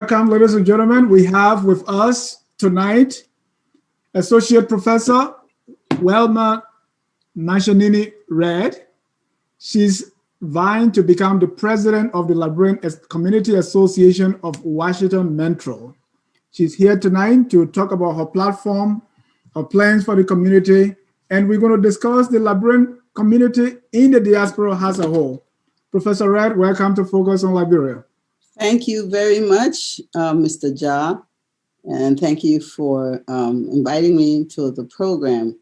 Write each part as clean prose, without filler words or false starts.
Welcome, ladies and gentlemen. We have with us tonight Associate Professor Welma Mashinini Red. She's vying to become the president of the Liberian Community Association of Washington Metro. She's here tonight to talk about her platform, her plans for the community, and we're going to discuss the Liberian community in the diaspora as a whole. Professor Red, welcome to Focus on Liberia. Thank you very much, Mr. Ja, and thank you for inviting me to the program.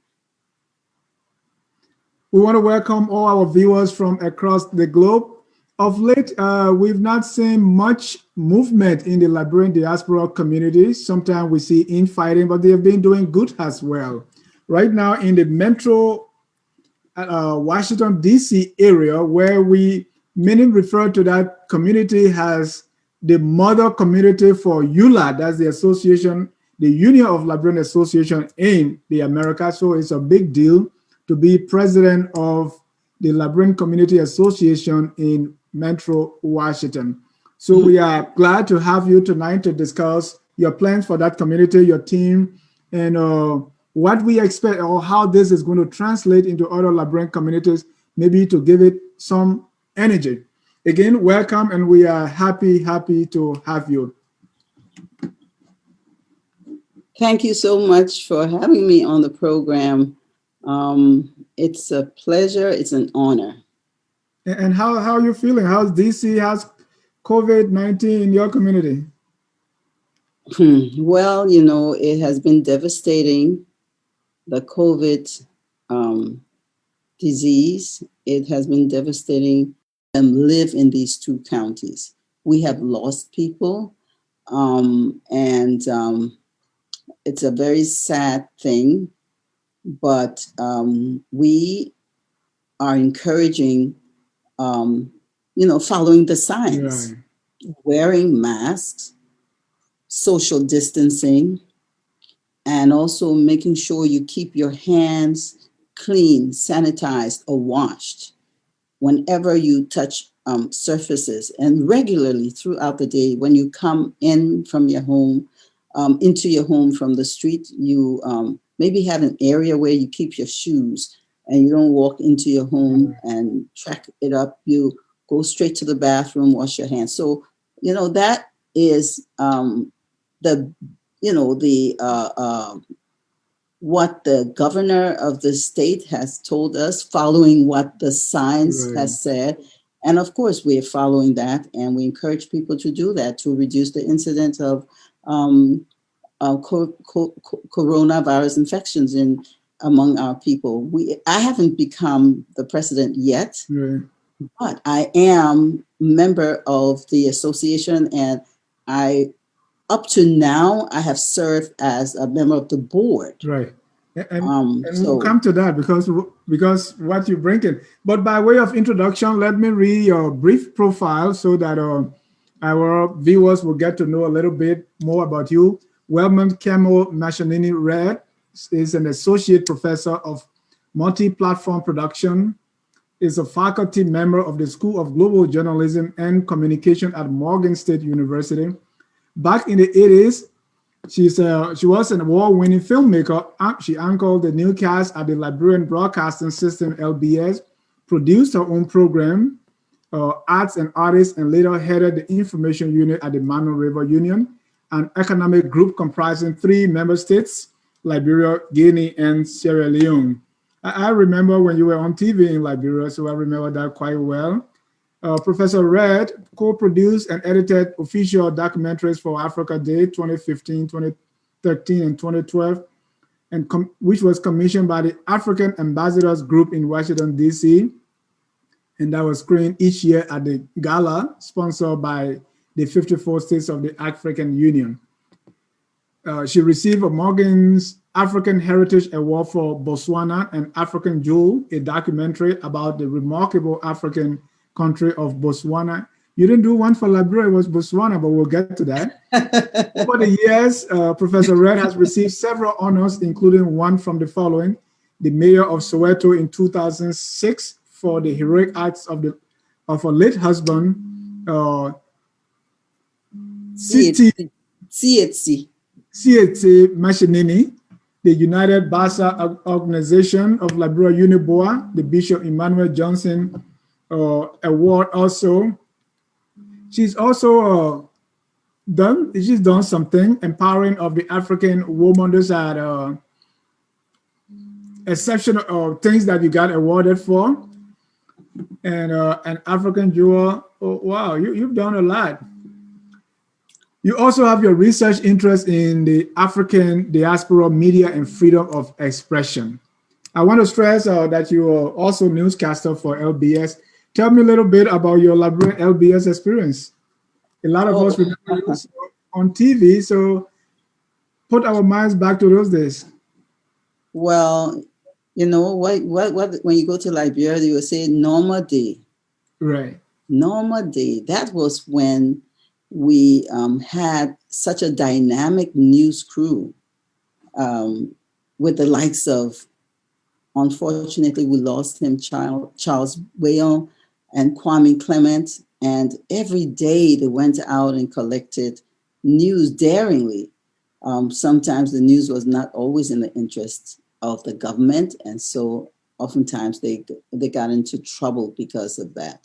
We want to welcome all our viewers from across the globe. Of late, we've not seen much movement in the Liberian diaspora community. Sometimes we see infighting, but they have been doing good as well. Right now in the metro Washington, D.C. area, where many refer to that community as the mother community for ULA, that's the association, the Union of Liberian Association in the Americas. So it's a big deal to be president of the Liberian Community Association in Metro Washington. So we are glad to have you tonight to discuss your plans for that community, your team, and what we expect or how this is going to translate into other Liberian communities, maybe to give it some energy. Again, welcome, and we are happy to have you. Thank you so much for having me on the program. It's a pleasure. It's an honor. And how are you feeling? How's DC? How's COVID-19 in your community? Well, you know, it has been devastating. The COVID disease, it has been devastating. And live in these two counties. We have lost people, and it's a very sad thing, but we are encouraging, following the signs, right. Wearing masks, social distancing, and also making sure you keep your hands clean, sanitized, or washed whenever you touch surfaces, and regularly throughout the day. When you come in from your home, into your home from the street, you maybe have an area where you keep your shoes and you don't walk into your home and track it up. You go straight to the bathroom, wash your hands. So, that is what the governor of the state has told us, following what the science has said. And of course, we are following that, and we encourage people to do that to reduce the incidence of coronavirus infections among our people. I haven't become the president yet, but I am a member of the association, and up to now, I have served as a member of the board. Right. And we'll come to that because what you bring in. But by way of introduction, let me read your brief profile so that our viewers will get to know a little bit more about you. Welma Mashinini Red is an associate professor of multi-platform production, is a faculty member of the School of Global Journalism and Communication at Morgan State University. Back in the 80s, she was an award-winning filmmaker. She anchored the newscast at the Liberian Broadcasting System, LBS, produced her own program, Arts and Artists, and later headed the information unit at the Mano River Union, an economic group comprising 3 member states, Liberia, Guinea, and Sierra Leone. I remember when you were on TV in Liberia, so I remember that quite well. Professor Red co-produced and edited official documentaries for Africa Day 2015, 2013, and 2012, and which was commissioned by the African Ambassadors Group in Washington, D.C., and that was screened each year at the gala sponsored by the 54 states of the African Union. She received a Morgan's African Heritage Award for Botswana and African Jewel, a documentary about the remarkable African country of Botswana. You didn't do one for Liberia, it was Botswana, but we'll get to that. Over the years, Professor Red has received several honors, including one from the following: the mayor of Soweto in 2006 for the heroic acts of her late husband, CHC. Mashinini, the United Basa Organization of Liberia Uniboa, the Bishop Emmanuel Johnson Award also. She's also she's done something empowering of the African woman. Those are exceptional things that you got awarded for. And an African jewel. Oh, wow, you've done a lot. You also have your research interest in the African diaspora, media, and freedom of expression. I want to stress that you are also newscaster for LBS. Tell me a little bit about your Liberian LBS experience. A lot of us remember you on TV, so put our minds back to those days. Well, you know, what when you go to Liberia, you will say Norma Day. Right. Norma Day. That was when we had such a dynamic news crew with the likes of, unfortunately, we lost him, Charles Wayon and Kwame Clement. And every day they went out and collected news daringly. Sometimes the news was not always in the interest of the government. And so oftentimes they got into trouble because of that.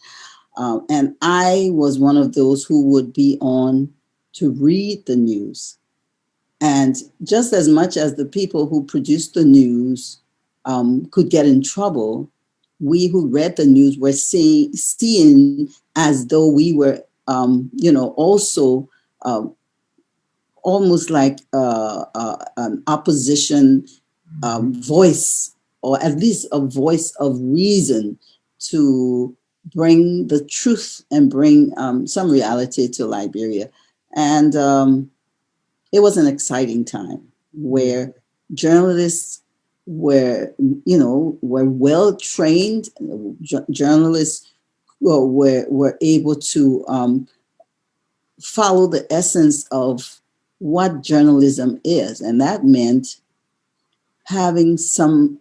And I was one of those who would be on to read the news. And just as much as the people who produced the news could get in trouble, we who read the news were seeing as though we were, also almost like an opposition voice, or at least a voice of reason to bring the truth and bring some reality to Liberia. And it was an exciting time where journalists were well trained. Journalists were able to follow the essence of what journalism is, and that meant having some,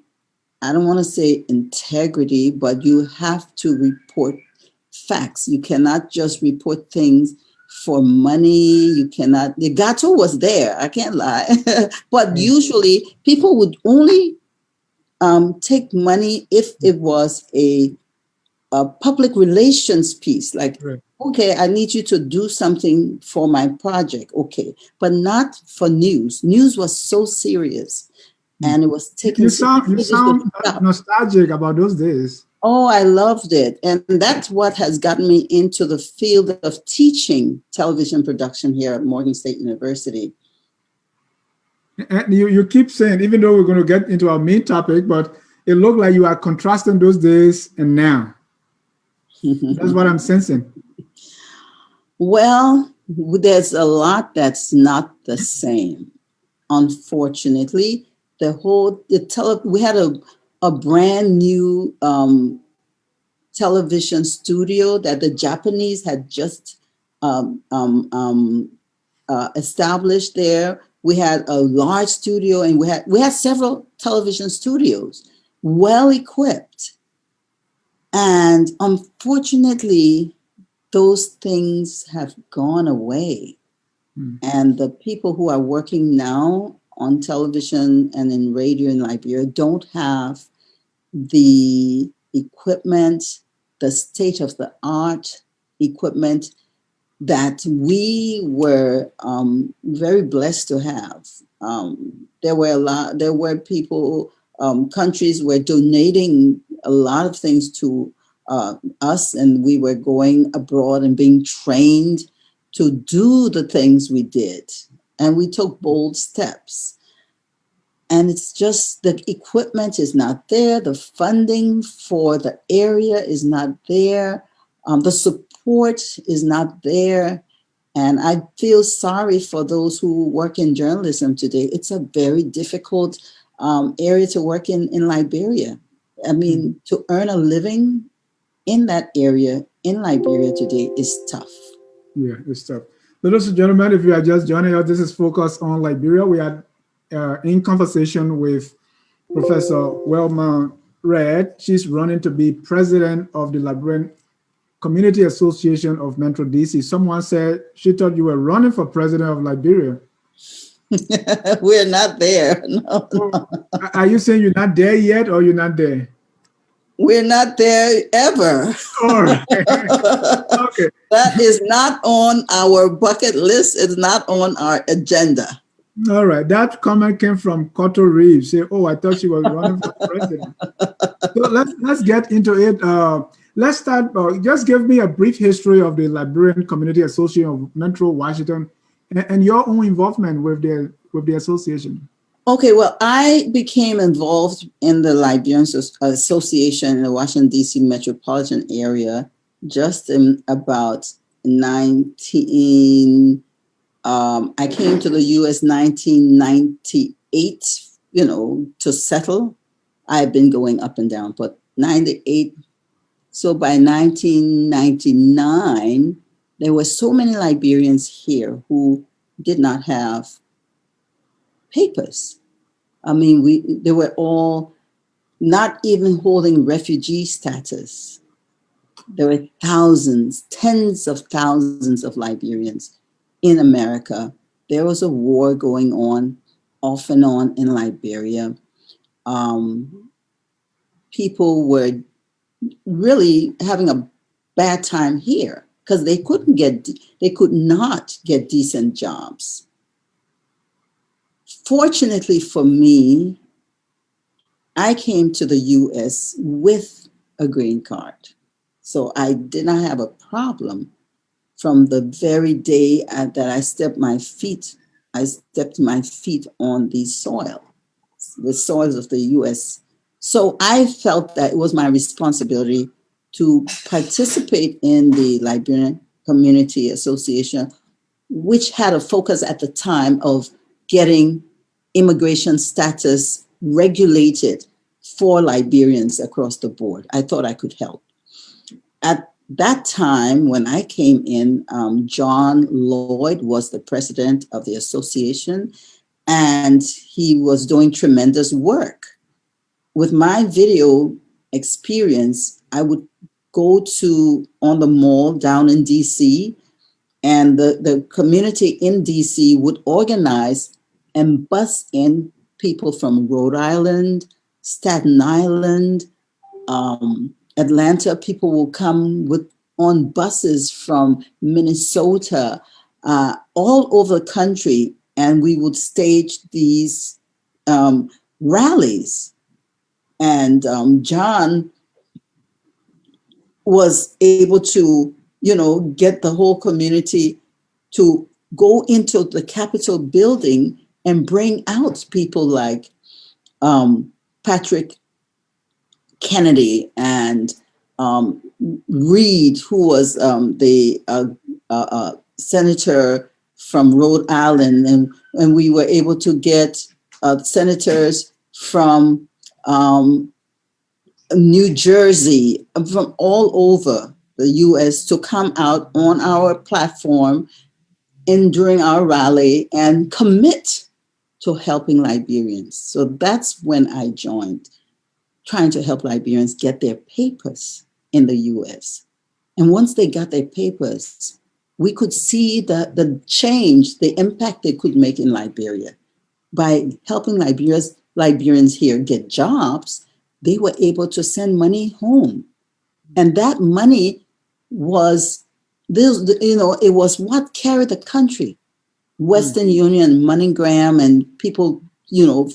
I don't want to say integrity, but you have to report facts. You cannot just report things for money. You cannot, the gato was there, I can't lie. But usually people would only take money if it was a public relations piece, like, okay, I need you to do something for my project, okay, but not for news. News was so serious, and it was taken. You sound nostalgic about those days. Oh, I loved it. And that's what has gotten me into the field of teaching television production here at Morgan State University. And you keep saying, even though we're going to get into our main topic, but it looked like you are contrasting those days and now. That's what I'm sensing. Well, there's a lot that's not the same. Unfortunately, we had a brand new television studio that the Japanese had just established there. We had a large studio, and we had several television studios, well equipped. And unfortunately, those things have gone away. And the people who are working now on television and in radio in Liberia don't have the equipment, the state-of-the-art equipment that we were very blessed to have. There were people, countries were donating a lot of things to us, and we were going abroad and being trained to do the things we did. And we took bold steps. And it's just the equipment is not there. The funding for the area is not there. The support is not there. And I feel sorry for those who work in journalism today. It's a very difficult area to work in Liberia. I mean, to earn a living in that area in Liberia today is tough. Yeah, it's tough. Ladies and gentlemen, if you are just joining us, this is Focus on Liberia. We are in conversation with Professor Welma Red. She's running to be president of the Liberian Community Association of Metro DC. Someone said she thought you were running for president of Liberia. We're not there. No, Oh, no. are you saying you're not there yet, or you're not there? We're not there ever. All right. Okay. That is not on our bucket list. It's not on our agenda. All right. That comment came from Cotto Reeves. Say, "Oh, I thought she was running for president." So let's get into it. Let's start. Just give me a brief history of the Liberian Community Association of Metro Washington and your own involvement with the association. Okay, well, I became involved in the Liberian Association in the Washington, D.C. metropolitan area just in about 19. I came to the U.S. 1998, to settle. I've been going up and down, but 98. So by 1999, there were so many Liberians here who did not have papers. I mean, they were all not even holding refugee status. There were thousands, tens of thousands of Liberians in America. There was a war going on off and on in Liberia. People were really having a bad time here because they could not get decent jobs. Fortunately for me, I came to the US with a green card. So I did not have a problem from the very day that I stepped my feet on the soils of the US. So I felt that it was my responsibility to participate in the Liberian Community Association, which had a focus at the time of getting immigration status regulated for Liberians across the board. I thought I could help. At that time, when I came in, John Lloyd was the president of the association, and he was doing tremendous work. With my video experience, I would go on the mall down in DC, and the community in DC would organize and bus in people from Rhode Island, Staten Island, Atlanta. People will come on buses from Minnesota, all over the country, and we would stage these rallies. And John was able to, get the whole community to go into the Capitol building and bring out people like Patrick Kennedy and Reed, who was the senator from Rhode Island, and we were able to get senators from New Jersey, from all over the U.S. to come out on our platform during our rally and commit to helping Liberians. So that's when I joined, trying to help Liberians get their papers in the U.S. And once they got their papers, we could see the change, the impact they could make in Liberia. By helping Liberians here get jobs, they were able to send money home. And that money was, it was what carried the country. Western Union, MoneyGram, and people,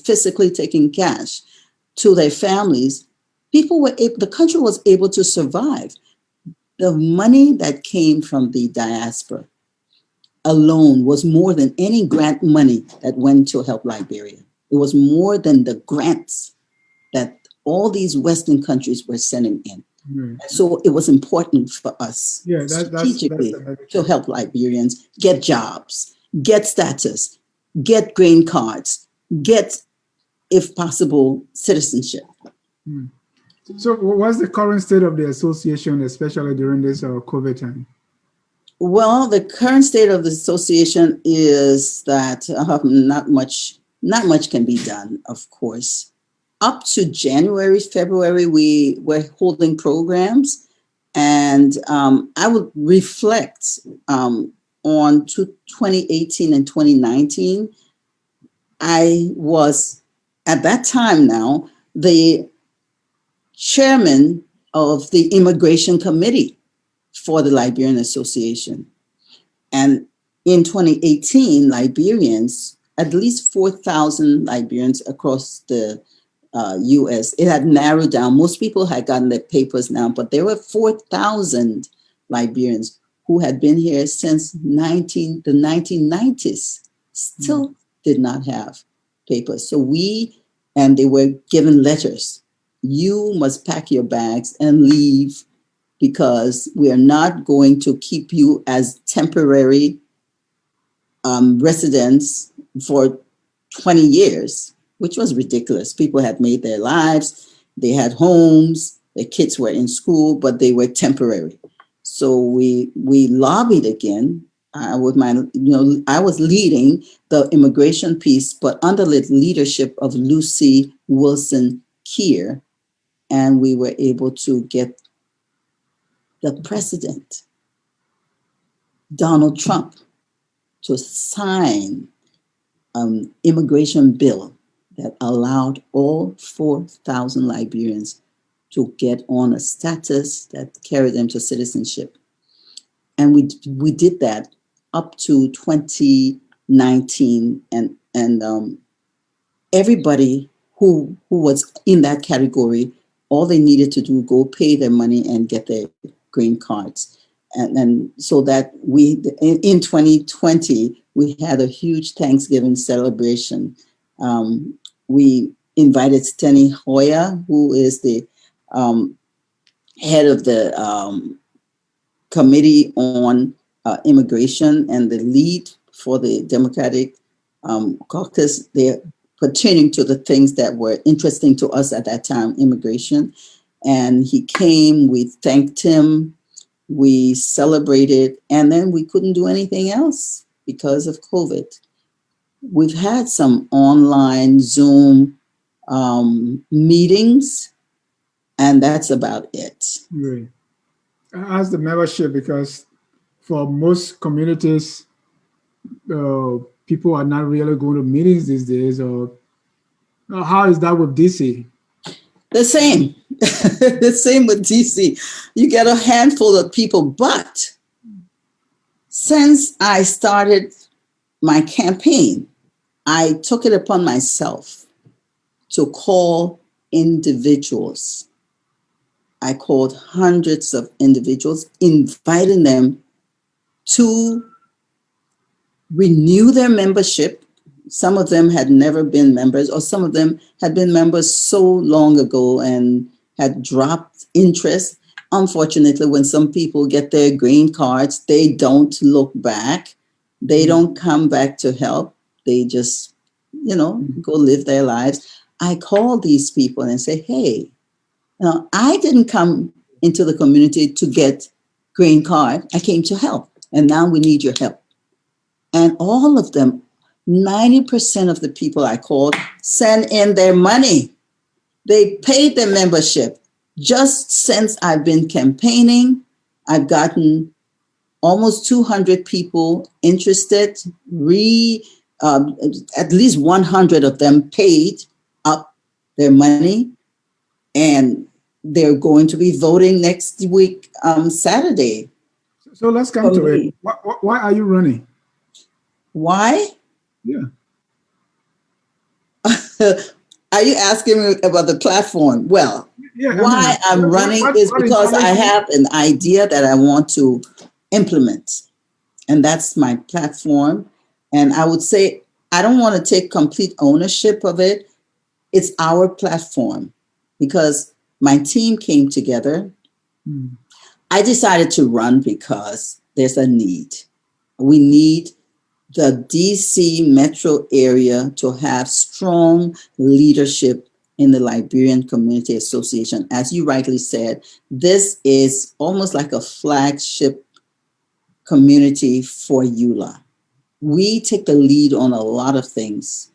physically taking cash to their families. The country was able to survive. The money that came from the diaspora alone was more than any grant money that went to help Liberia. It was more than the grants that all these Western countries were sending in. So it was important for us strategically to help Liberians get jobs, get status, get green cards, get, if possible, citizenship. So what's the current state of the association, especially during this COVID time? Well, the current state of the association is that not much can be done, of course. Up to January, February, we were holding programs, And I would reflect on 2018 and 2019. I was, at that time now, the chairman of the Immigration Committee for the Liberian Association. And in 2018, Liberians, at least 4,000 Liberians across the US, it had narrowed down. Most people had gotten their papers now, but there were 4,000 Liberians who had been here since the 1990s, still did not have papers. So and they were given letters. You must pack your bags and leave, because we are not going to keep you as temporary residents for 20 years, which was ridiculous. People had made their lives, they had homes, their kids were in school, but they were temporary. So we lobbied again. I was leading the immigration piece, but under the leadership of Lucy Wilson Keir, and we were able to get the president, Donald Trump, to sign an immigration bill that allowed all 4,000 Liberians to get on a status that carried them to citizenship. And we did that up to 2019, and everybody who was in that category, all they needed to do, go pay their money and get their green cards. And so that in 2020, we had a huge Thanksgiving celebration. We invited Steny Hoyer, who is the head of the Committee on Immigration and the lead for the Democratic caucus. They're pertaining to the things that were interesting to us at that time, immigration. And he came, we thanked him, we celebrated, and then we couldn't do anything else because of COVID. We've had some online Zoom meetings, and that's about it. Right. I asked the membership because for most communities, people are not really going to meetings these days. Or how is that with DC? The same. The same with DC. You get a handful of people, but since I started my campaign, I took it upon myself to call individuals. I called hundreds of individuals, inviting them to renew their membership. Some of them had never been members, or some of them had been members so long ago and had dropped interest. Unfortunately, when some people get their green cards, they don't look back. They don't come back to help. They just, go live their lives. I call these people and say, hey, I didn't come into the community to get green card. I came to help. And now we need your help. And all of them, 90% of the people I called sent in their money. They paid their membership. Just since I've been campaigning, I've gotten almost 200 people interested. At least 100 of them paid up their money, and they're going to be voting next week, Saturday. So let's come to it. Why are you running? Why? Yeah. Are you asking me about the platform? Well, why I'm running is because I have an idea that I want to implement. And that's my platform. And I would say I don't want to take complete ownership of it. It's our platform, because my team came together. I decided to run because there's a need. We need the DC metro area to have strong leadership in the Liberian Community Association. As you rightly said, this is almost like a flagship community for EULA. We take the lead on a lot of things.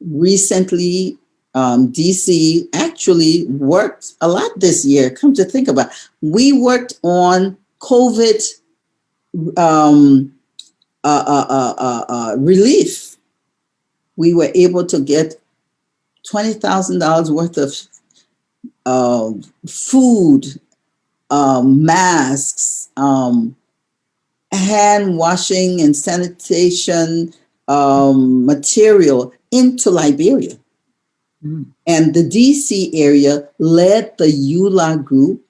Recently, DC actually worked a lot this year. Come to think about it. We worked on COVID relief. We were able to get $20,000 worth of food, masks, hand washing and sanitation material into Liberia. And the DC area led the EULA group,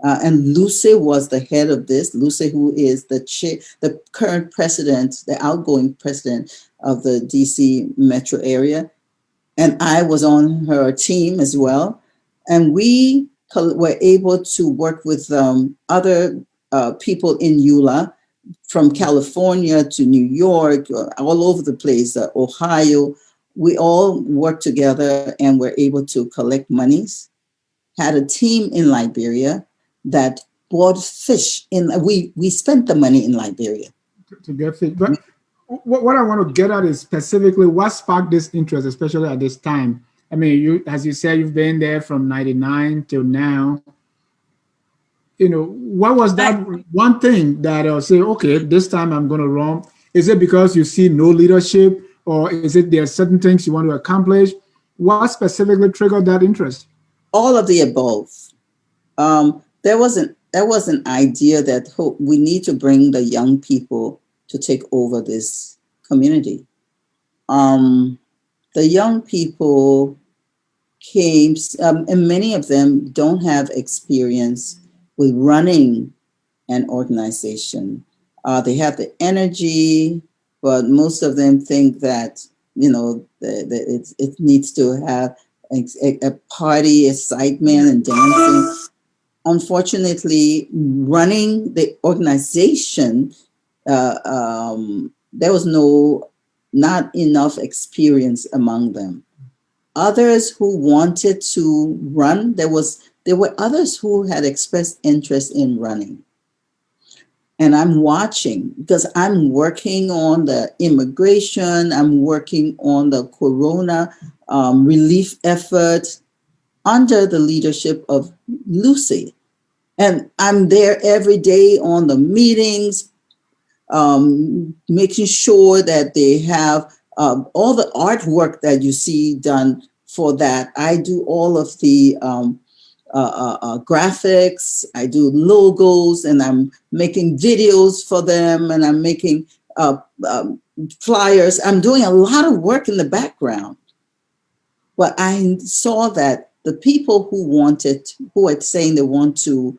and Luce was the head of this. Luce, who is the current president, the outgoing president of the DC metro area. And I was on her team as well. And we were able to work with other people in EULA, from California to New York, all over the place, Ohio. We all worked together and were able to collect monies. Had a team in Liberia that bought fish. We spent the money in Liberia. To get fish. But what I want to get at is specifically what sparked this interest, especially at this time. I mean, as you said, you've been there from 99 till now. What was that one thing that I'll say, okay, this time I'm going to run? Is it because you see no leadership, or is it there are certain things you want to accomplish? What specifically triggered that interest? All of the above. There was an idea that we need to bring the young people to take over this community. The young people came, and many of them don't have experience with running an organization. They have the energy, but most of them think that, it needs to have a party, excitement, and dancing. Unfortunately, running the organization, there was not enough experience among them. Others who wanted to run, there were others who had expressed interest in running. And I'm watching because I'm working on the immigration, I'm working on the corona relief effort under the leadership of Lucy. And I'm there every day on the meetings, making sure that they have all the artwork that you see done for that. I do all of the graphics, I do logos, and I'm making videos for them, and I'm making flyers. I'm doing a lot of work in the background. But I saw that the people who were saying they want to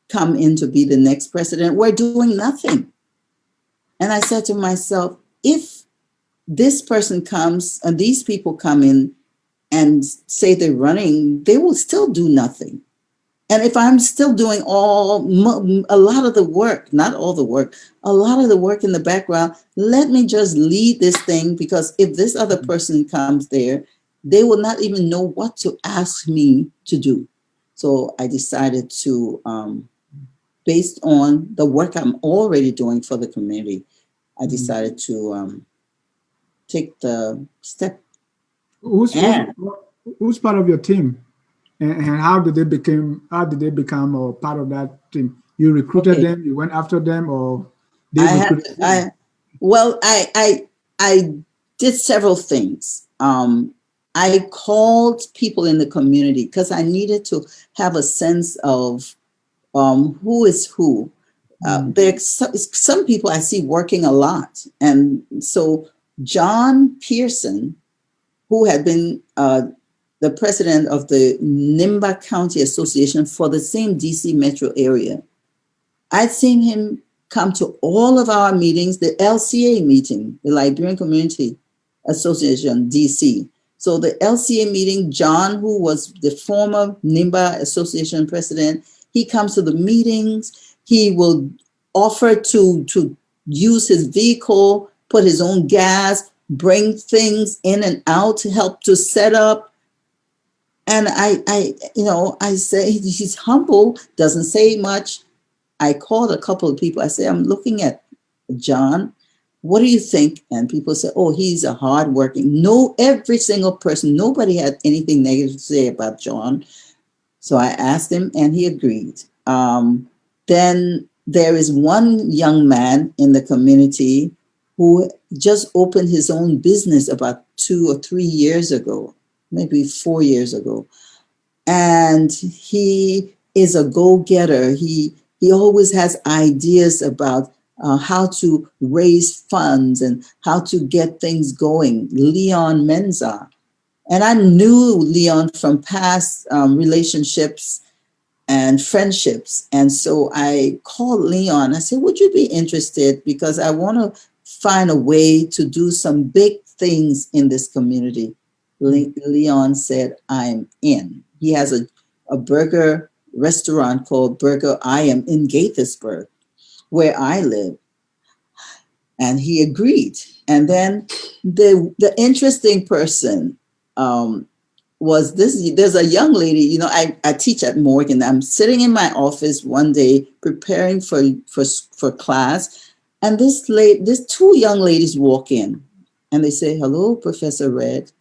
come in to be the next president were doing nothing. And I said to myself, if this person comes and these people come in and say they're running, they will still do nothing. And if I'm still doing a lot of the work, not all the work, a lot of the work in the background, let me just lead this thing, because if this other person comes there, they will not even know what to ask me to do. So I decided to, based on the work I'm already doing for the community, I decided to take the step. Who's part of your team, and how did they become a part of that team? You recruited them, you went after them, or they recruited you? I did several things. I called people in the community because I needed to have a sense of who is who. There's some people I see working a lot. And so John Pearson, who had been the president of the Nimba County Association for the same DC metro area, I'd seen him come to all of our meetings, the LCA meeting, the Liberian Community Association, DC. So the LCA meeting, John, who was the former Nimba Association president, he comes to the meetings. He will offer to use his vehicle, put his own gas, bring things in and out to help to set up. And I say he's humble, doesn't say much. I called a couple of people. I said, I'm looking at John. what do you think? And people say, oh, he's a hardworking. No, every single person, nobody had anything negative to say about John. So I asked him and he agreed. Then there is one young man in the community who just opened his own business about 2 or 3 years ago, maybe 4 years ago. And he is a go-getter. He always has ideas about how to raise funds and how to get things going. Leon Menza. And I knew Leon from past relationships and friendships. And so I called Leon. I said, would you be interested? Because I want to find a way to do some big things in this community. Leon said, I'm in. He has a burger restaurant called Burger I Am in Gaithersburg, where I live. And he agreed. And then the interesting person was this. There's a young lady, you know, I teach at Morgan. I'm sitting in my office one day preparing for class. And this two young ladies walk in and they say, hello, Professor Red.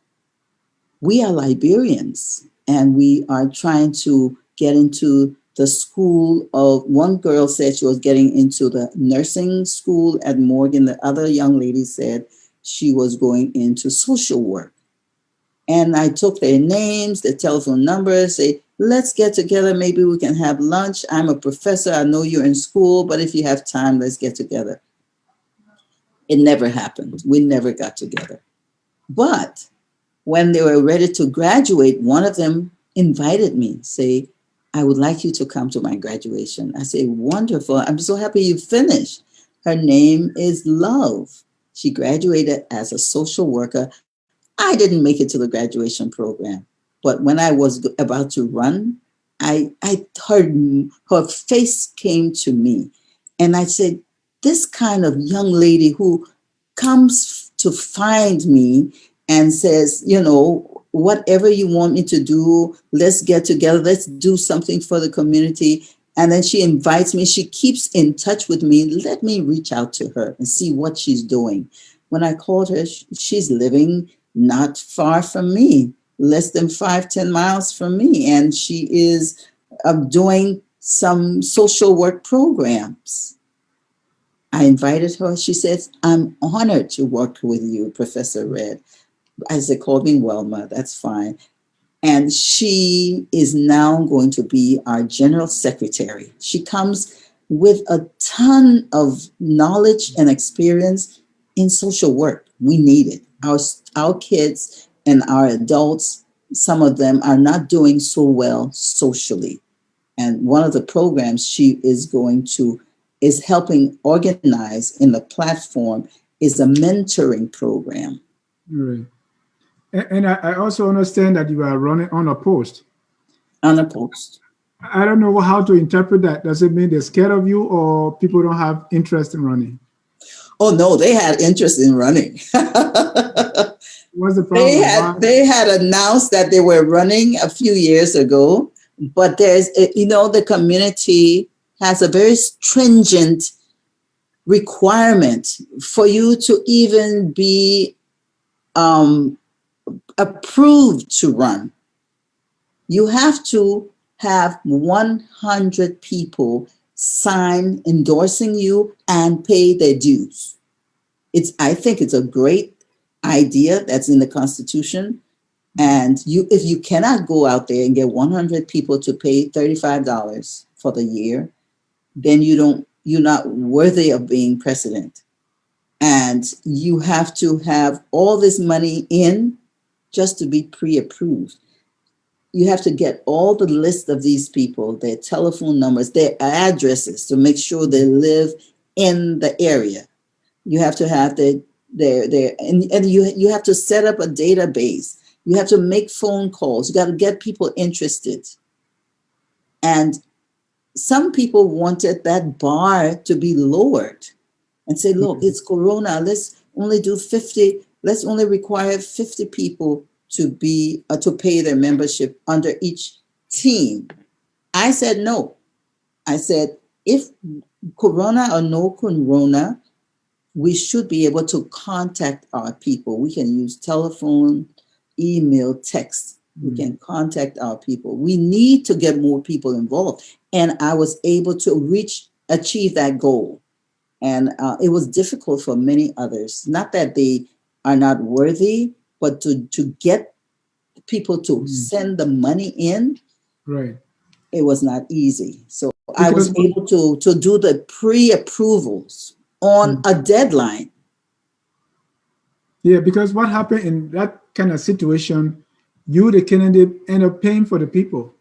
We are Liberians and we are trying to get into the school of, one girl said she was getting into the nursing school at Morgan. The other young lady said she was going into social work. And I took their names, their telephone numbers, say, let's get together. Maybe we can have lunch. I'm a professor. I know you're in school, but if you have time, let's get together. It never happened. We never got together. But when they were ready to graduate, one of them invited me, say, I would like you to come to my graduation. I say, wonderful. I'm so happy you finished. Her name is Love. She graduated as a social worker. I didn't make it to the graduation program. But when I was about to run, I heard her face came to me. And I said, this kind of young lady who comes to find me and says, you know, whatever you want me to do, let's get together, let's do something for the community. And then she invites me, she keeps in touch with me. Let me reach out to her and see what she's doing. When I called her, she's living not far from me, less than 5-10 miles from me. And she is doing some social work programs. I invited her. She says, I'm honored to work with you, Professor Red. I said, call me Welma, that's fine. And she is now going to be our general secretary. She comes with a ton of knowledge and experience in social work. We need it. Our kids and our adults, some of them are not doing so well socially. And one of the programs she is helping organize in the platform is a mentoring program. Right. And I also understand that you are running unopposed. Unopposed. I don't know how to interpret that. Does it mean they're scared of you or people don't have interest in running? Oh, no, they had interest in running. What's the problem? They had announced that they were running a few years ago, but the community has a very stringent requirement for you to even be approved to run. You have to have 100 people sign endorsing you and pay their dues. I think it's a great idea that's in the Constitution. And if you cannot go out there and get 100 people to pay $35 for the year, then you're not worthy of being president. And you have to have all this money in just to be pre-approved. You have to get all the list of these people, their telephone numbers, their addresses to make sure they live in the area. You have to have and you have to set up a database. You have to make phone calls. You got to get people interested. And some people wanted that bar to be lowered and say, look, it's Corona. Let's only do 50. Let's only require 50 people to pay their membership under each team. I said, no. I said, if Corona or no Corona, we should be able to contact our people. We can use telephone, email, text. We can contact our people. We need to get more people involved. And I was able to achieve that goal. And it was difficult for many others. Not that they are not worthy, but to get people to send the money in, right, it was not easy. So I because was able to do the pre-approvals on a deadline. yeah, because what happened in that kind of situation, you, the candidate, end up paying for the people.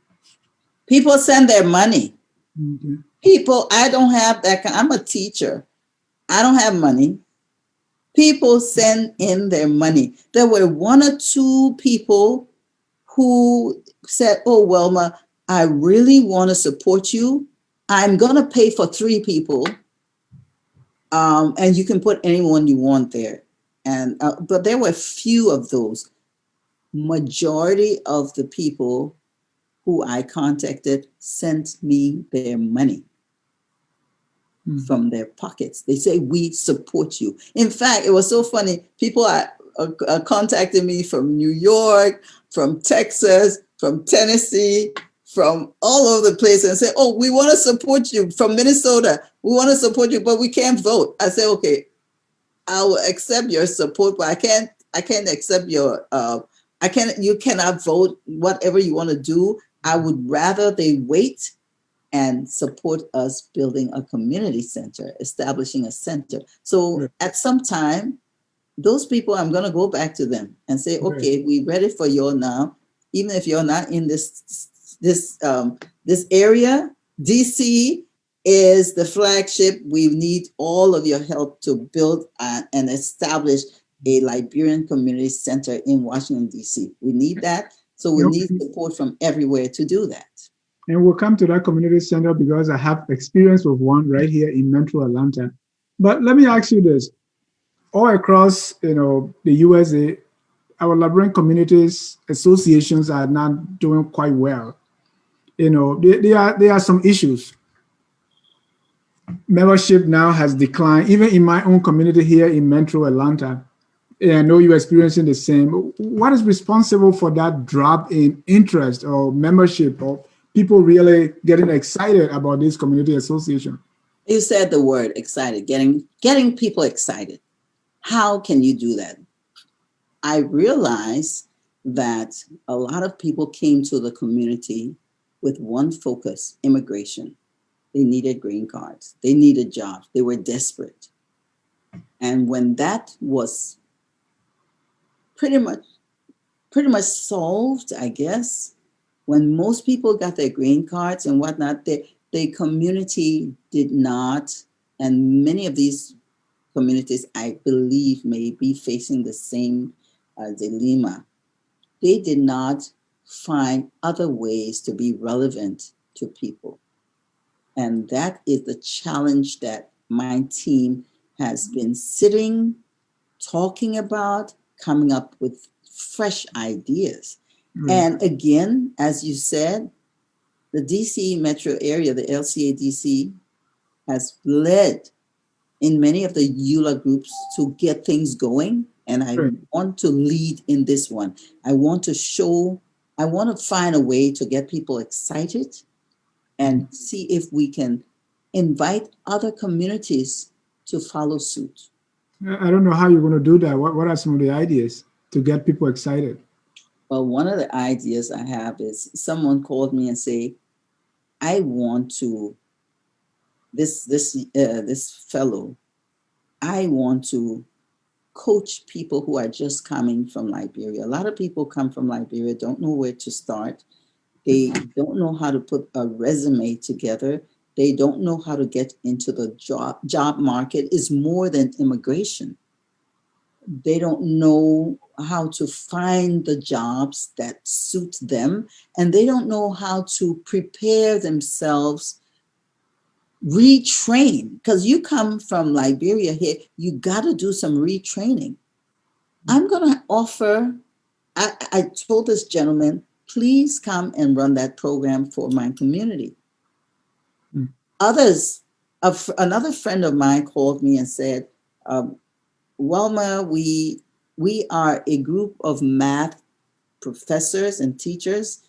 People send their money. Okay. People, I don't have that. I'm a teacher. I don't have money. People send in their money. There were one or two people who said, "Oh, Welma, I really want to support you. I'm going to pay for 3 people. And you can put anyone you want there." And but there were few of those. Majority of the people who I contacted sent me their money from their pockets. They say, "We support you." In fact, it was so funny. People are contacting me from New York, from Texas, from Tennessee, from all over the place, and say, "Oh, we want to support you." From Minnesota, "We want to support you, but we can't vote." I say, "Okay, I will accept your support, but I can't accept your you cannot vote whatever you want to do. I would rather they wait and support us building a community center, establishing a center." So at some time, those people, I'm going to go back to them and say, "Okay, we're ready for you now. Even if you're not in this area, DC is the flagship. We need all of your help to build and establish a Liberian community center in Washington, DC. We need that. So we need support from everywhere to do that." And we'll come to that community center because I have experience with one right here in Metro Atlanta. But let me ask you this: all across, the USA, our Liberian communities associations are not doing quite well. There are some issues. Membership now has declined, even in my own community here in Metro Atlanta. And I know you're experiencing the same. What is responsible for that drop in interest or membership, or people really getting excited about this community association? You said the word excited, getting people excited. How can you do that? I realized that a lot of people came to the community with one focus: immigration. They needed green cards. They needed jobs. They were desperate. And when that was pretty much solved, I guess, when most people got their green cards and whatnot, the community did not, and many of these communities, I believe, may be facing the same dilemma. They did not find other ways to be relevant to people. And that is the challenge that my team has been sitting, talking about, coming up with fresh ideas. And again, as you said, the DC metro area, the LCA DC, has led in many of the EULA groups to get things going. And I want to lead in this one. I want to find a way to get people excited and see if we can invite other communities to follow suit. I don't know how you're going to do that. What are some of the ideas to get people excited? Well, one of the ideas I have is someone called me and say, "I want to, this fellow, I want to coach people who are just coming from Liberia." A lot of people come from Liberia, don't know where to start. They don't know how to put a resume together. They don't know how to get into the job market. Is more than immigration. They don't know how to find the jobs that suit them, and they don't know how to prepare themselves, retrain. Because you come from Liberia here, you got to do some retraining. I'm going to offer, I told this gentleman, "Please come and run that program for my community." Another friend of mine called me and said, Welma, we are a group of math professors and teachers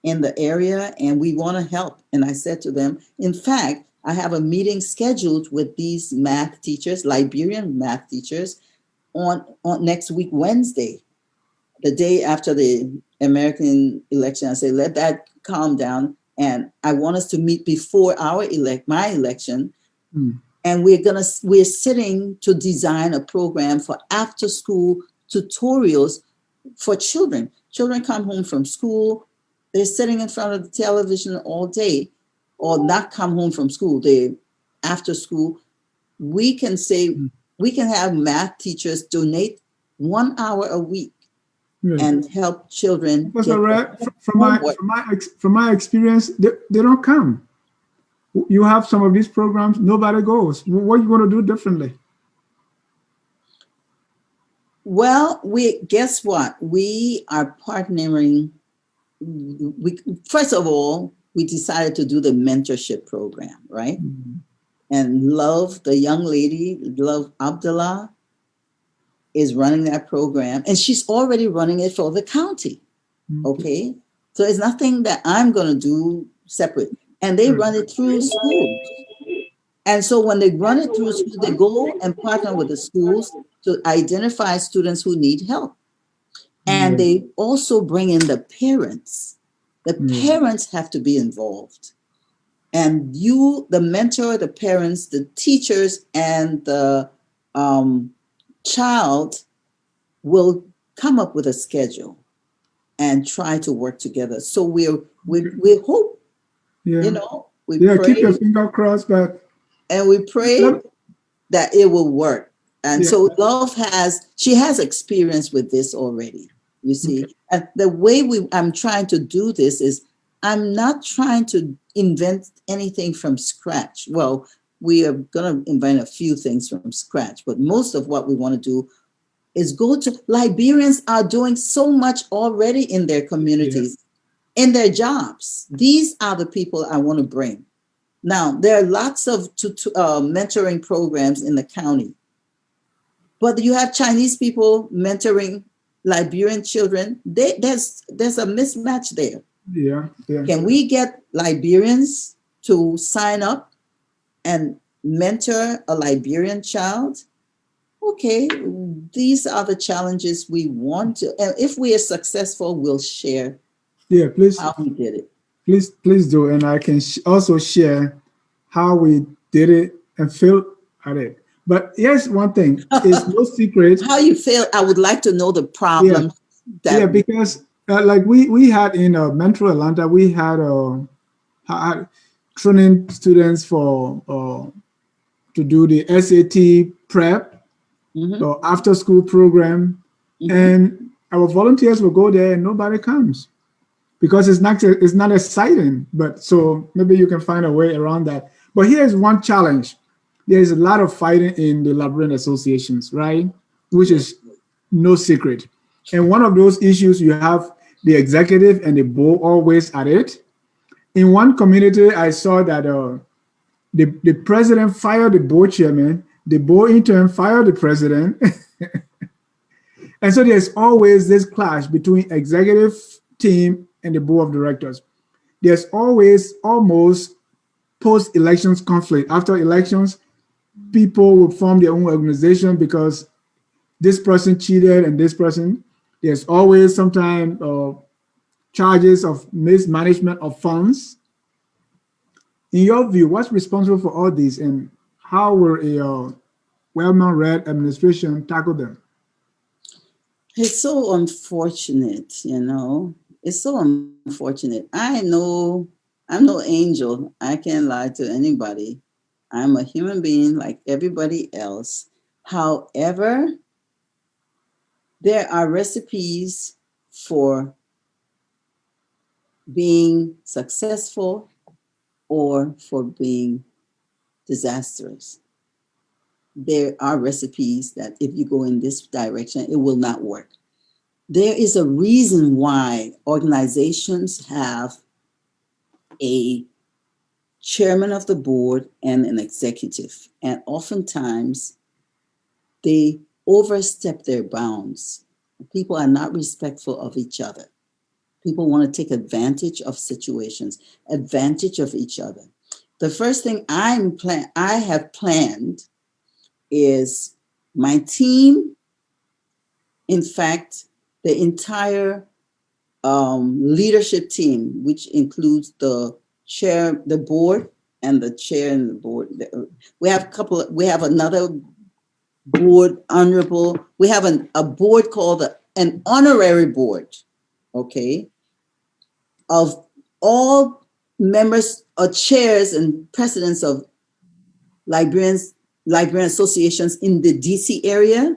in the area, and we want to help. And I said to them, in fact, I have a meeting scheduled with these math teachers, Liberian math teachers, on next week, Wednesday, the day after the American election. I say, let that calm down. And I want us to meet before my election. And we're sitting to design a program for after school tutorials for children. Children come home from school, they're sitting in front of the television all day, or not come home from school, they after school. We can have math teachers donate 1 hour a week and help children. From my experience, they don't come. You have some of these programs, nobody goes. What are you going to do differently? Well, guess what? We are partnering. First of all, we decided to do the mentorship program, right? And Love, the young lady, Love Abdullah, is running that program, and she's already running it for the county. Okay, so it's nothing that I'm going to do separate. And they run it through schools. And so when they run it through schools, they go and partner with the schools to identify students who need help. And they also bring in the parents. The parents have to be involved. And you, the mentor, the parents, the teachers, and the child will come up with a schedule and try to work together. So we hope, we pray, keep your finger crossed, and we pray that it will work. And so Love she has experience with this already, you see. And the way I'm trying to do this is I'm not trying to invent anything from scratch. Well, we are going to invent a few things from scratch, but most of what we want to do is go to Liberians are doing so much already in their communities, in their jobs. These are the people I want to bring. Now, there are lots of mentoring programs in the county, but you have Chinese people mentoring Liberian children. There's a mismatch there. Can we get Liberians to sign up and mentor a Liberian child? Okay, these are the challenges we want to, and if we are successful, we'll share how we did it. Please do, and I can also share how we did it and failed at it. But here's one thing: it's no secret. How you failed? I would like to know the problem. Because like we had in Metro Atlanta, we had training students for to do the SAT prep. After school program, and our volunteers will go there and nobody comes because it's not exciting. But so maybe you can find a way around that. But here's one challenge: there's a lot of fighting in the Liberian associations, right? Which is no secret. And one of those issues, you have the executive and the board always at it. In one community, I saw that the president fired the board chairman. The board intern fired the president. And so there's always this clash between executive team and the board of directors. There's always almost post-elections conflict. After elections, people will form their own organization because this person cheated and this person. There's always sometimes charges of mismanagement of funds. In your view, what's responsible for all these, and how will a well-run administration tackle them? It's so unfortunate, It's so unfortunate. I know I'm no angel. I can't lie to anybody. I'm a human being like everybody else. However, there are recipes for being successful or for being disastrous. There are recipes that if you go in this direction, it will not work. There is a reason why organizations have a chairman of the board and an executive. And oftentimes they overstep their bounds. People are not respectful of each other. People want to take advantage of situations, advantage of each other. The first thing I have planned is my team, in fact, the entire leadership team, which includes the chair, the board, and the chair and the board. We have another board, honorable. We have a board called an honorary board, okay, of all members or chairs and presidents of Liberian associations in the DC area.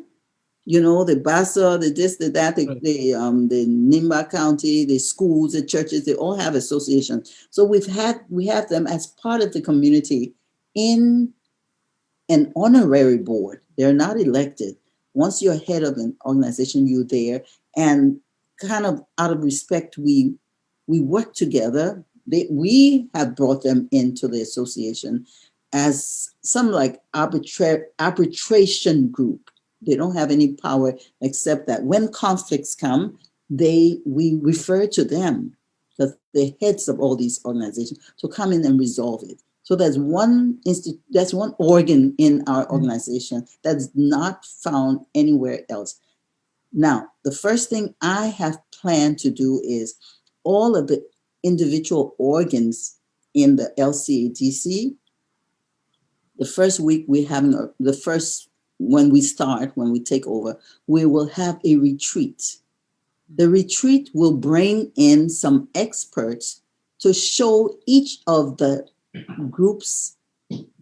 You know, the Bassa, the this, the that, the Nimba County, the schools, the churches, they all have associations. So we have them as part of the community in an honorary board. They're not elected. Once you're head of an organization, you're there. And kind of out of respect, we work together. We have brought them into the association as some like arbitration group. They don't have any power except that when conflicts come, we refer to them, the heads of all these organizations, to come in and resolve it. So that's one organ in our organization that's not found anywhere else. Now, the first thing I have planned to do is all of the individual organs in the LCADC. The first week when we take over, we will have a retreat. The retreat will bring in some experts to show each of the groups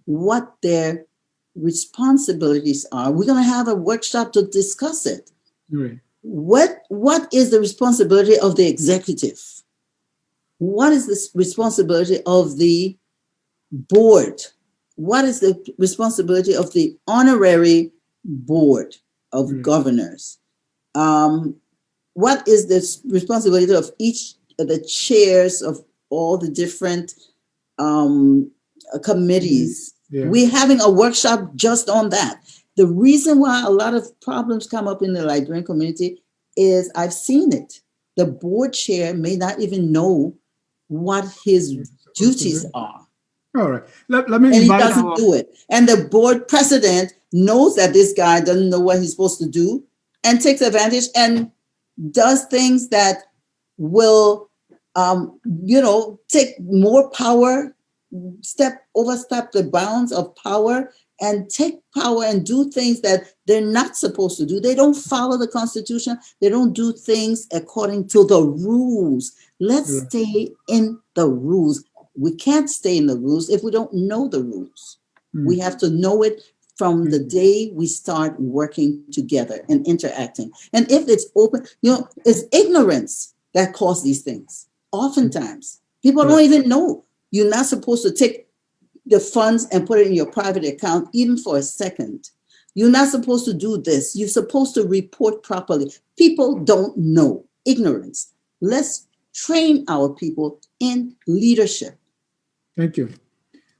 what their responsibilities are. We're going to have a workshop to discuss it. Right. What is the responsibility of the executive? What is the responsibility of the board? What is the responsibility of the honorary board of governors? What is the responsibility of each of the chairs of all the different committees? Yeah. We're having a workshop just on that. The reason why a lot of problems come up in the Liberian community is I've seen it. The board chair may not even know what his duties are. All right. Let me and he doesn't do it. And the board president knows that this guy doesn't know what he's supposed to do and takes advantage and does things that will, take more power, overstep the bounds of power and take power and do things that they're not supposed to do. They don't follow the Constitution. They don't do things according to the rules. Let's stay in the rules. We can't stay in the rules if we don't know the rules. We have to know it from the day we start working together and interacting. And if it's open, it's ignorance that causes these things. Oftentimes, people don't even know. You're not supposed to take the funds and put it in your private account, even for a second. You're not supposed to do this. You're supposed to report properly. People don't know. Ignorance. Let's train our people in leadership. Thank you.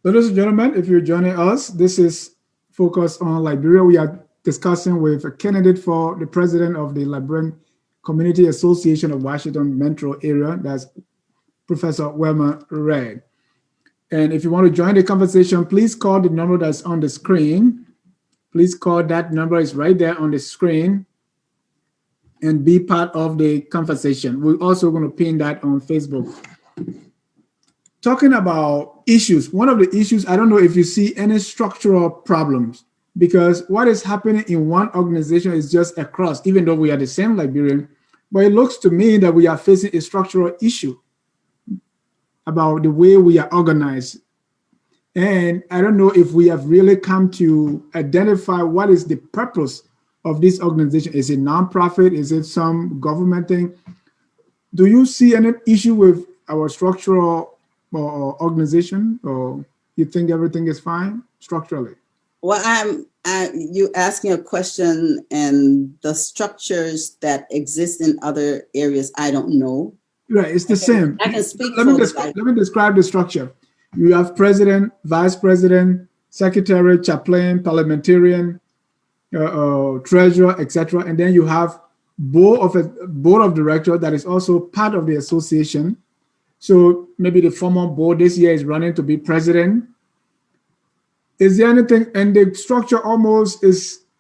Ladies and gentlemen, if you're joining us, this is Focus on Liberia. We are discussing with a candidate for the president of the Liberian Community Association of Washington Metro area. That's Professor Welma Mashinini. And if you want to join the conversation, please call the number that's on the screen. Please call that number. It's right there on the screen and be part of the conversation. We're also going to pin that on Facebook. Talking about issues, one of the issues, I don't know if you see any structural problems, because what is happening in one organization is just across, even though we are the same Liberian, but it looks to me that we are facing a structural issue about the way we are organized. And I don't know if we have really come to identify what is the purpose of this organization. Is it nonprofit? Is it some government thing? Do you see any issue with our structural organization, or you think everything is fine structurally? Well, you asking a question, and the structures that exist in other areas, I don't know. Right, it's the same. I can speak. Let me describe the structure. You have president, vice president, secretary, chaplain, parliamentarian, treasurer, etc. And then you have board of director that is also part of the association. So maybe the former board this year is running to be president. Is there anything, and the structure almost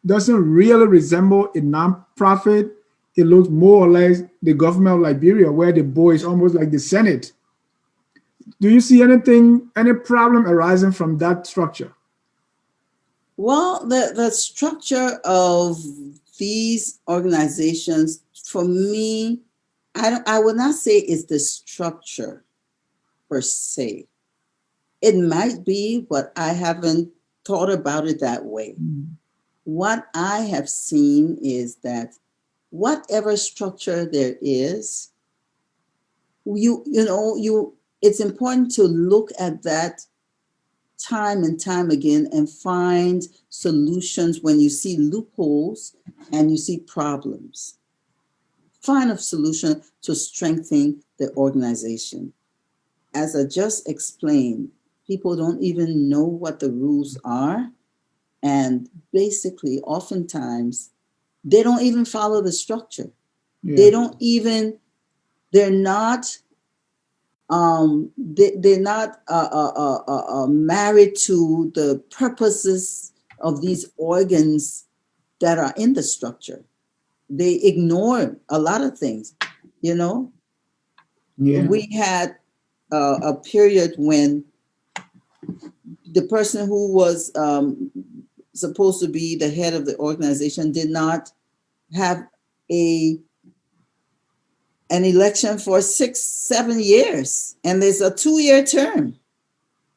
doesn't really resemble a non-profit. It looks more or less the government of Liberia, where the board is almost like the Senate. Do you see any problem arising from that structure? Well, the structure of these organizations, for me, I would not say it's the structure per se. It might be, but I haven't thought about it that way. What I have seen is that whatever structure there is, it's important to look at that time and time again and find solutions when you see loopholes and you see problems. Find a solution to strengthen the organization. As I just explained, people don't even know what the rules are. And basically, oftentimes, they don't even follow the structure. Yeah. They're not married to the purposes of these organs that are in the structure. They ignore a lot of things, Yeah. We had a period when the person who was supposed to be the head of the organization did not have an election for 6-7 years, and there's a 2-year term,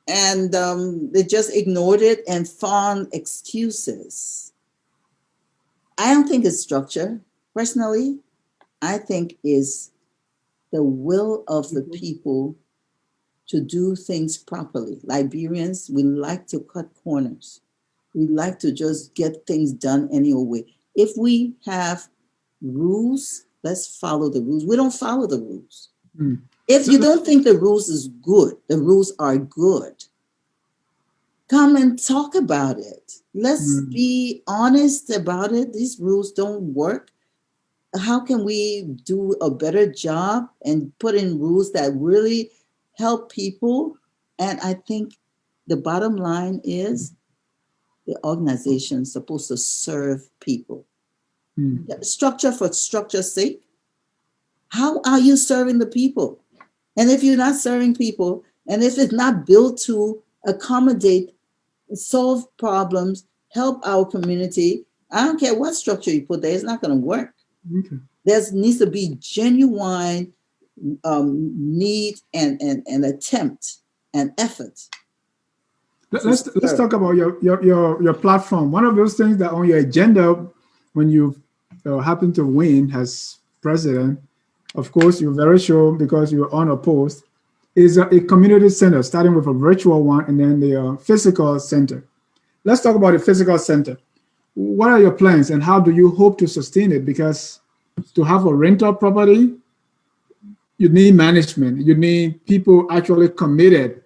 and they just ignored it and found excuses. I don't think it's structure. Personally, I think is the will of the people to do things properly. Liberians, we like to cut corners. We like to just get things done any old way. If we have rules, let's follow the rules. We don't follow the rules. If you don't think the rules is good, the rules are good, come and talk about it. Let's be honest about it. These rules don't work. How can we do a better job and put in rules that really help people? And I think the bottom line is the organization is supposed to serve people. Structure for structure's sake. How are you serving the people? And if you're not serving people, and if it's not built to accommodate, solve problems, help our community, I don't care what structure you put there, it's not going to work. Okay. There needs to be genuine need and attempt and effort. Let's talk about your platform. One of those things that on your agenda when you happen to win as president, of course, you're very sure because you're unopposed, is a community center, starting with a virtual one and then the physical center. Let's talk about the physical center. What are your plans and how do you hope to sustain it? Because to have a rental property, you need management. You need people actually committed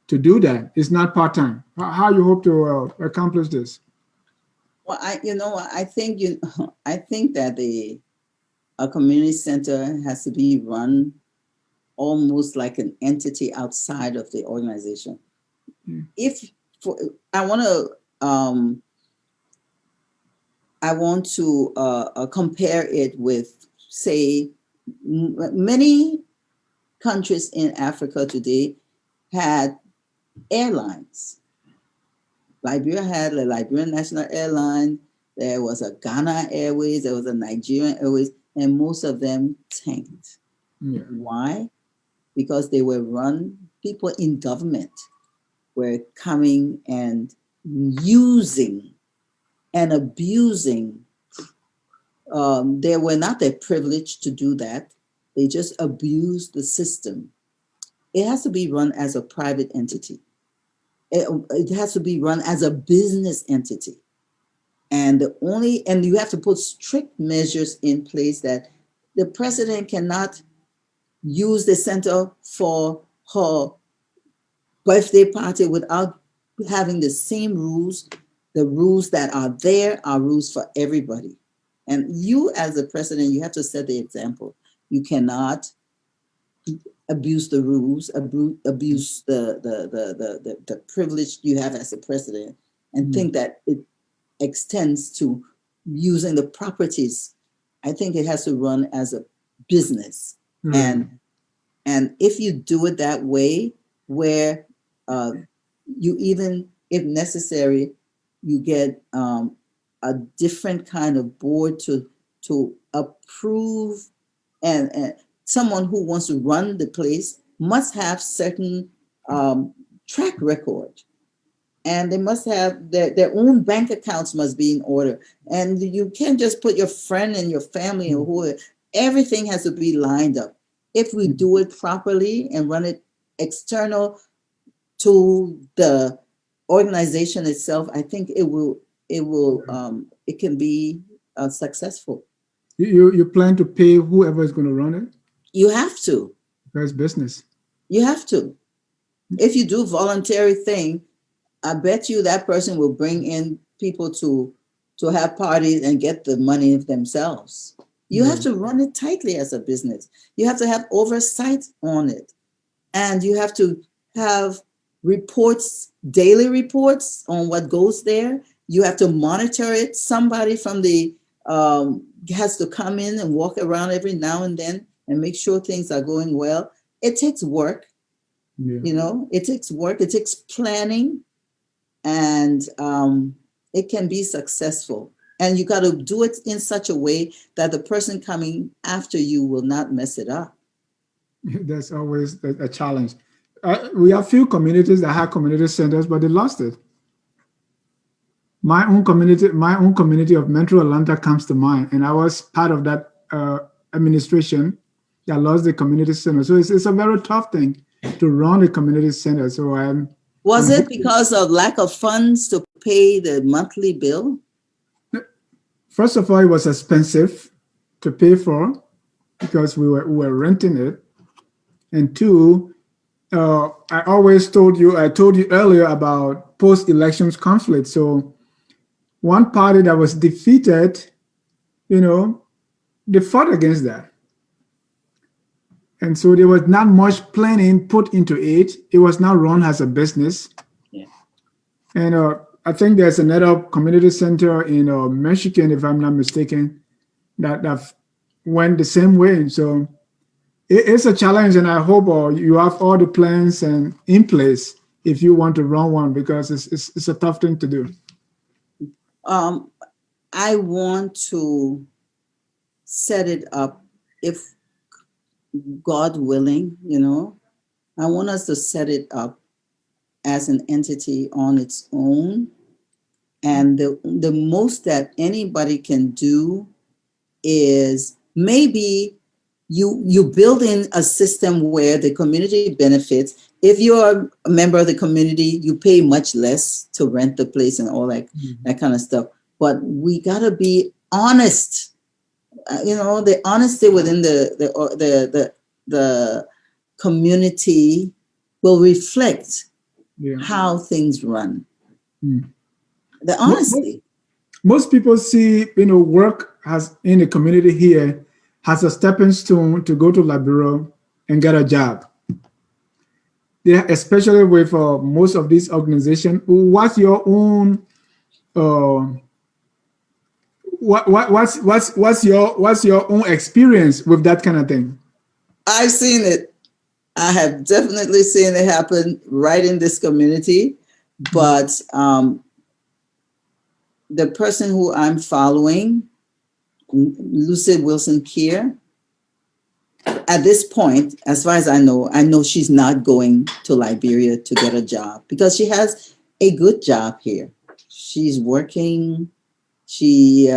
to do that. It's not part-time. How you hope to accomplish this? Well, I think that a community center has to be run almost like an entity outside of the organization. I want to compare it with, say, many countries in Africa today had airlines. Liberia had the Liberian National Airline. There was a Ghana Airways. There was a Nigerian Airways, and most of them tanked. Yeah. Why? Because they were run, people in government were coming and using and abusing. They were not their privilege to do that. They just abused the system. It has to be run as a private entity. It has to be run as a business entity. And you have to put strict measures in place that the president cannot use the center for her birthday party without having the same rules The rules that are there are rules for everybody. And you, as the president, you have to set the example. You cannot abuse the rules, abuse the privilege you have as a president, and think that it extends to using the properties. I think it has to run as a business. And if you do it that way, where you even, if necessary, you get a different kind of board to approve, and someone who wants to run the place must have certain track record, and they must have their own bank accounts must be in order, and you can't just put your friend and your family or who. Everything has to be lined up. If we do it properly and run it external to the organization itself, I think it can be successful. You plan to pay whoever is going to run it? You have to. That's business. You have to. If you do voluntary thing, I bet you that person will bring in people to have parties and get the money themselves. You have to run it tightly as a business. You have to have oversight on it. And you have to have reports, daily reports on what goes there. You have to monitor it. Somebody from the has to come in and walk around every now and then and make sure things are going well. It takes work. It takes work. It takes planning, and it can be successful. And you got to do it in such a way that the person coming after you will not mess it up. That's always a challenge. We have few communities that have community centers, but they lost it. My own community of Metro Atlanta comes to mind, and I was part of that administration that lost the community center. So it's a very tough thing to run a community center. So was it because of lack of funds to pay the monthly bill? First of all, it was expensive to pay for because we were renting it, and two, I told you earlier about post-elections conflict. So one party that was defeated, they fought against that. And so there was not much planning put into it. It was now run as a business. Yeah. And I think there's another community center in Michigan, if I'm not mistaken, that went the same way. So it's a challenge, and I hope you have all the plans and in place if you want to run one, because it's a tough thing to do. I want to set it up, if God willing, I want us to set it up as an entity on its own. And the most that anybody can do is maybe you build in a system where the community benefits. If you're a member of the community, you pay much less to rent the place and all that, that kind of stuff. But we got to be honest. The honesty within the community will reflect how things run. The honesty. Most people see, work as in the community here as a stepping stone to go to Liberia and get a job. Yeah, especially with most of these organizations. What's your own? What's your own experience with that kind of thing? I've seen it. I have definitely seen it happen right in this community, but the person who I'm following, Lucy Wilson Keir, at this point, as far as I know she's not going to Liberia to get a job because she has a good job here. She's working. She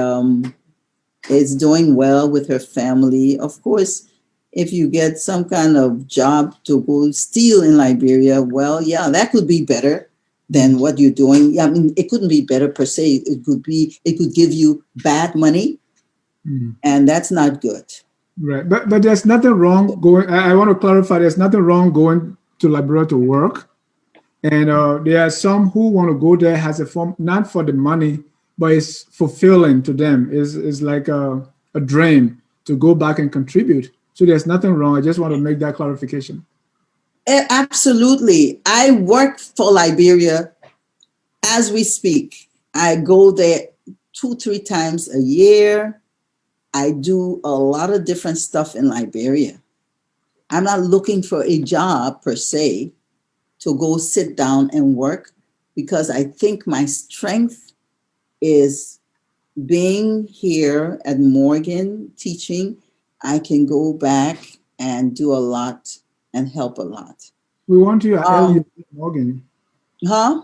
is doing well with her family. Of course, if you get some kind of job to go steal in Liberia, well, yeah, that could be better than what you're doing. I mean, it couldn't be better per se. It could give you bad money, and that's not good. Right, but there's nothing wrong going. I want to clarify. There's nothing wrong going to Liberia to work, And there are some who want to go there as a form, not for the money, but it's fulfilling to them. It's like a dream to go back and contribute. So there's nothing wrong. I just want to make that clarification. Absolutely. I work for Liberia as we speak. I go there 2, 3 times a year. I do a lot of different stuff in Liberia. I'm not looking for a job per se to go sit down and work, because I think my strength is being here at Morgan teaching. I can go back and do a lot and help a lot. We want you at LU, Morgan. Huh?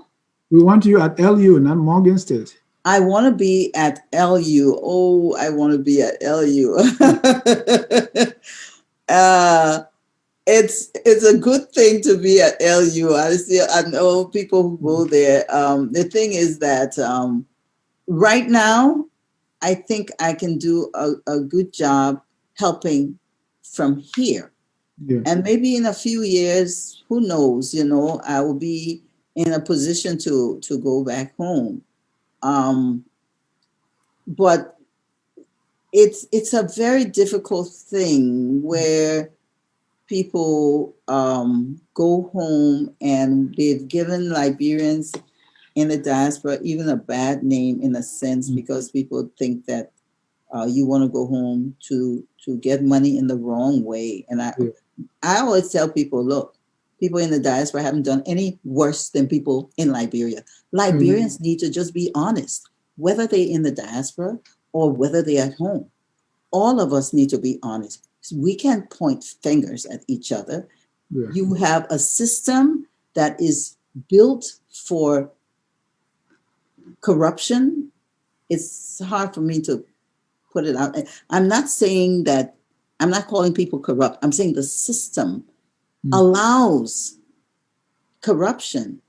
We want you at LU, not Morgan State. I want to be at LU. Oh, I want to be at LU. It's a good thing to be at LU. I know people who go there. The thing is that right now, I think I can do a good job helping from here. Yeah. And maybe in a few years, who knows, I will be in a position to go back home. But it's a very difficult thing where people go home and they've given Liberians in the diaspora even a bad name, in a sense, because people think that you want to go home to get money in the wrong way. And I always tell people, look, people in the diaspora haven't done any worse than people in Liberia. Liberians need to just be honest, whether they're in the diaspora or whether they're at home. All of us need to be honest. We can't point fingers at each other. Yeah. You have a system that is built for corruption. It's hard for me to put it out. I'm not saying that, I'm not calling people corrupt. I'm saying the system allows corruption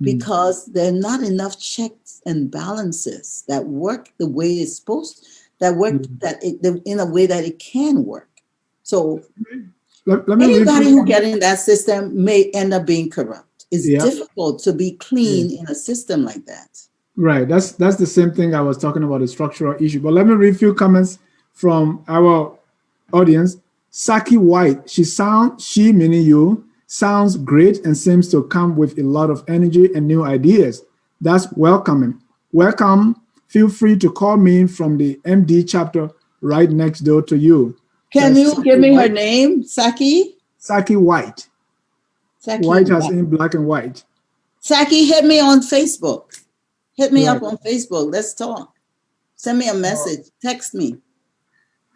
because there are not enough checks and balances that work the way it's supposed, that work in a way that it can work. So anybody who gets in that system may end up being corrupt. It's difficult to be clean in a system like that. Right. That's the same thing I was talking about, the structural issue. But let me read a few comments from our audience. Saki White, she meaning you, sounds great and seems to come with a lot of energy and new ideas. That's welcoming. Welcome. Feel free to call me from the MD chapter right next door to you. Can you give me her name? Saki? Saki White. Saki White has in black and white. Saki, hit me on Facebook. Hit me up on Facebook. Let's talk. Send me a message. Text me.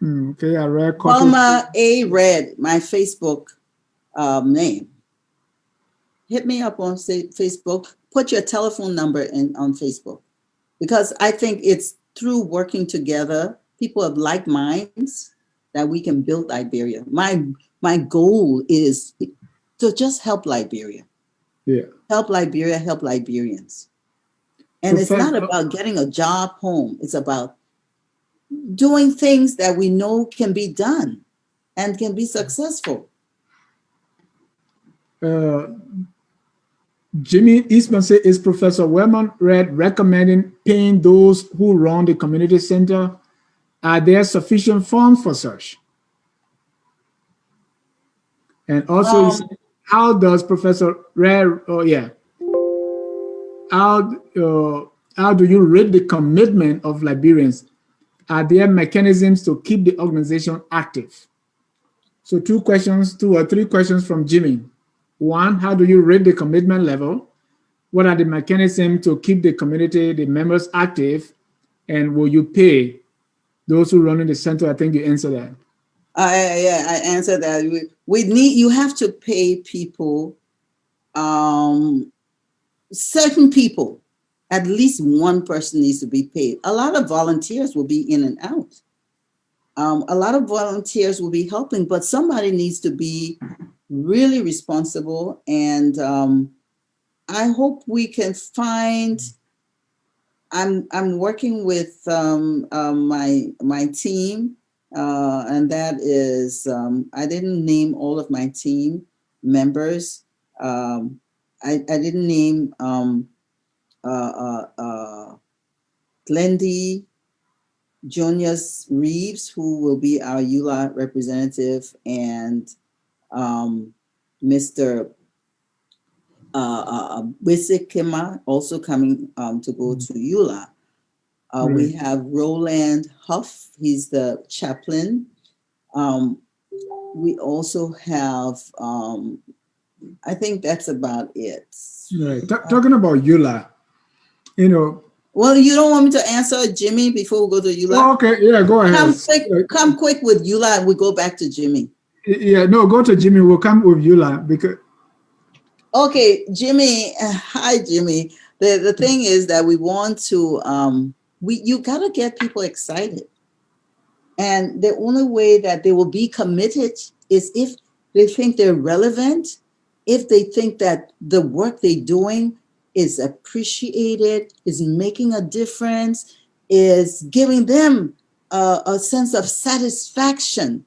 Okay, I read. Welma A. Red, my Facebook name. Hit me up on Facebook. Put your telephone number in on Facebook, because I think it's through working together, people of like minds, that we can build Liberia. My goal is to just help Liberia. Yeah. Help Liberia, help Liberians. And it's not about getting a job home. It's about doing things that we know can be done and can be successful. Jimmy Eastman says, is Professor Welma recommending paying those who run the community center? Are there sufficient funds for such? And also, how does Professor how do you rate the commitment of Liberians? Are there mechanisms to keep the organization active? So 2 or 3 questions from Jimmy. 1, how do you rate the commitment level? What are the mechanisms to keep the community, the members active? And will you pay those who run in the center? I think you answered that. I answered that. You have to pay people, certain people. At least one person needs to be paid. A lot of volunteers will be in and out. A lot of volunteers will be helping, but somebody needs to be really responsible. And I hope we can find. I'm working with my team, and that is I didn't name all of my team members. I didn't name Glendy Junius Reeves, who will be our EULA representative, and Mr. Wisikima also coming to go to EULA. We have Roland Huff, he's the chaplain. We also have, I think that's about it. Right. Talking about EULA, Well, you don't want me to answer Jimmy before we go to EULA? Oh, okay, yeah, go ahead. Come quick with EULA and we go back to Jimmy. Yeah, no, go to Jimmy. We'll come with EULA because. Okay, Jimmy. Hi, Jimmy. The thing is that we want to, you got to get people excited. And the only way that they will be committed is if they think they're relevant, if they think that the work they're doing is appreciated, is making a difference, is giving them a sense of satisfaction.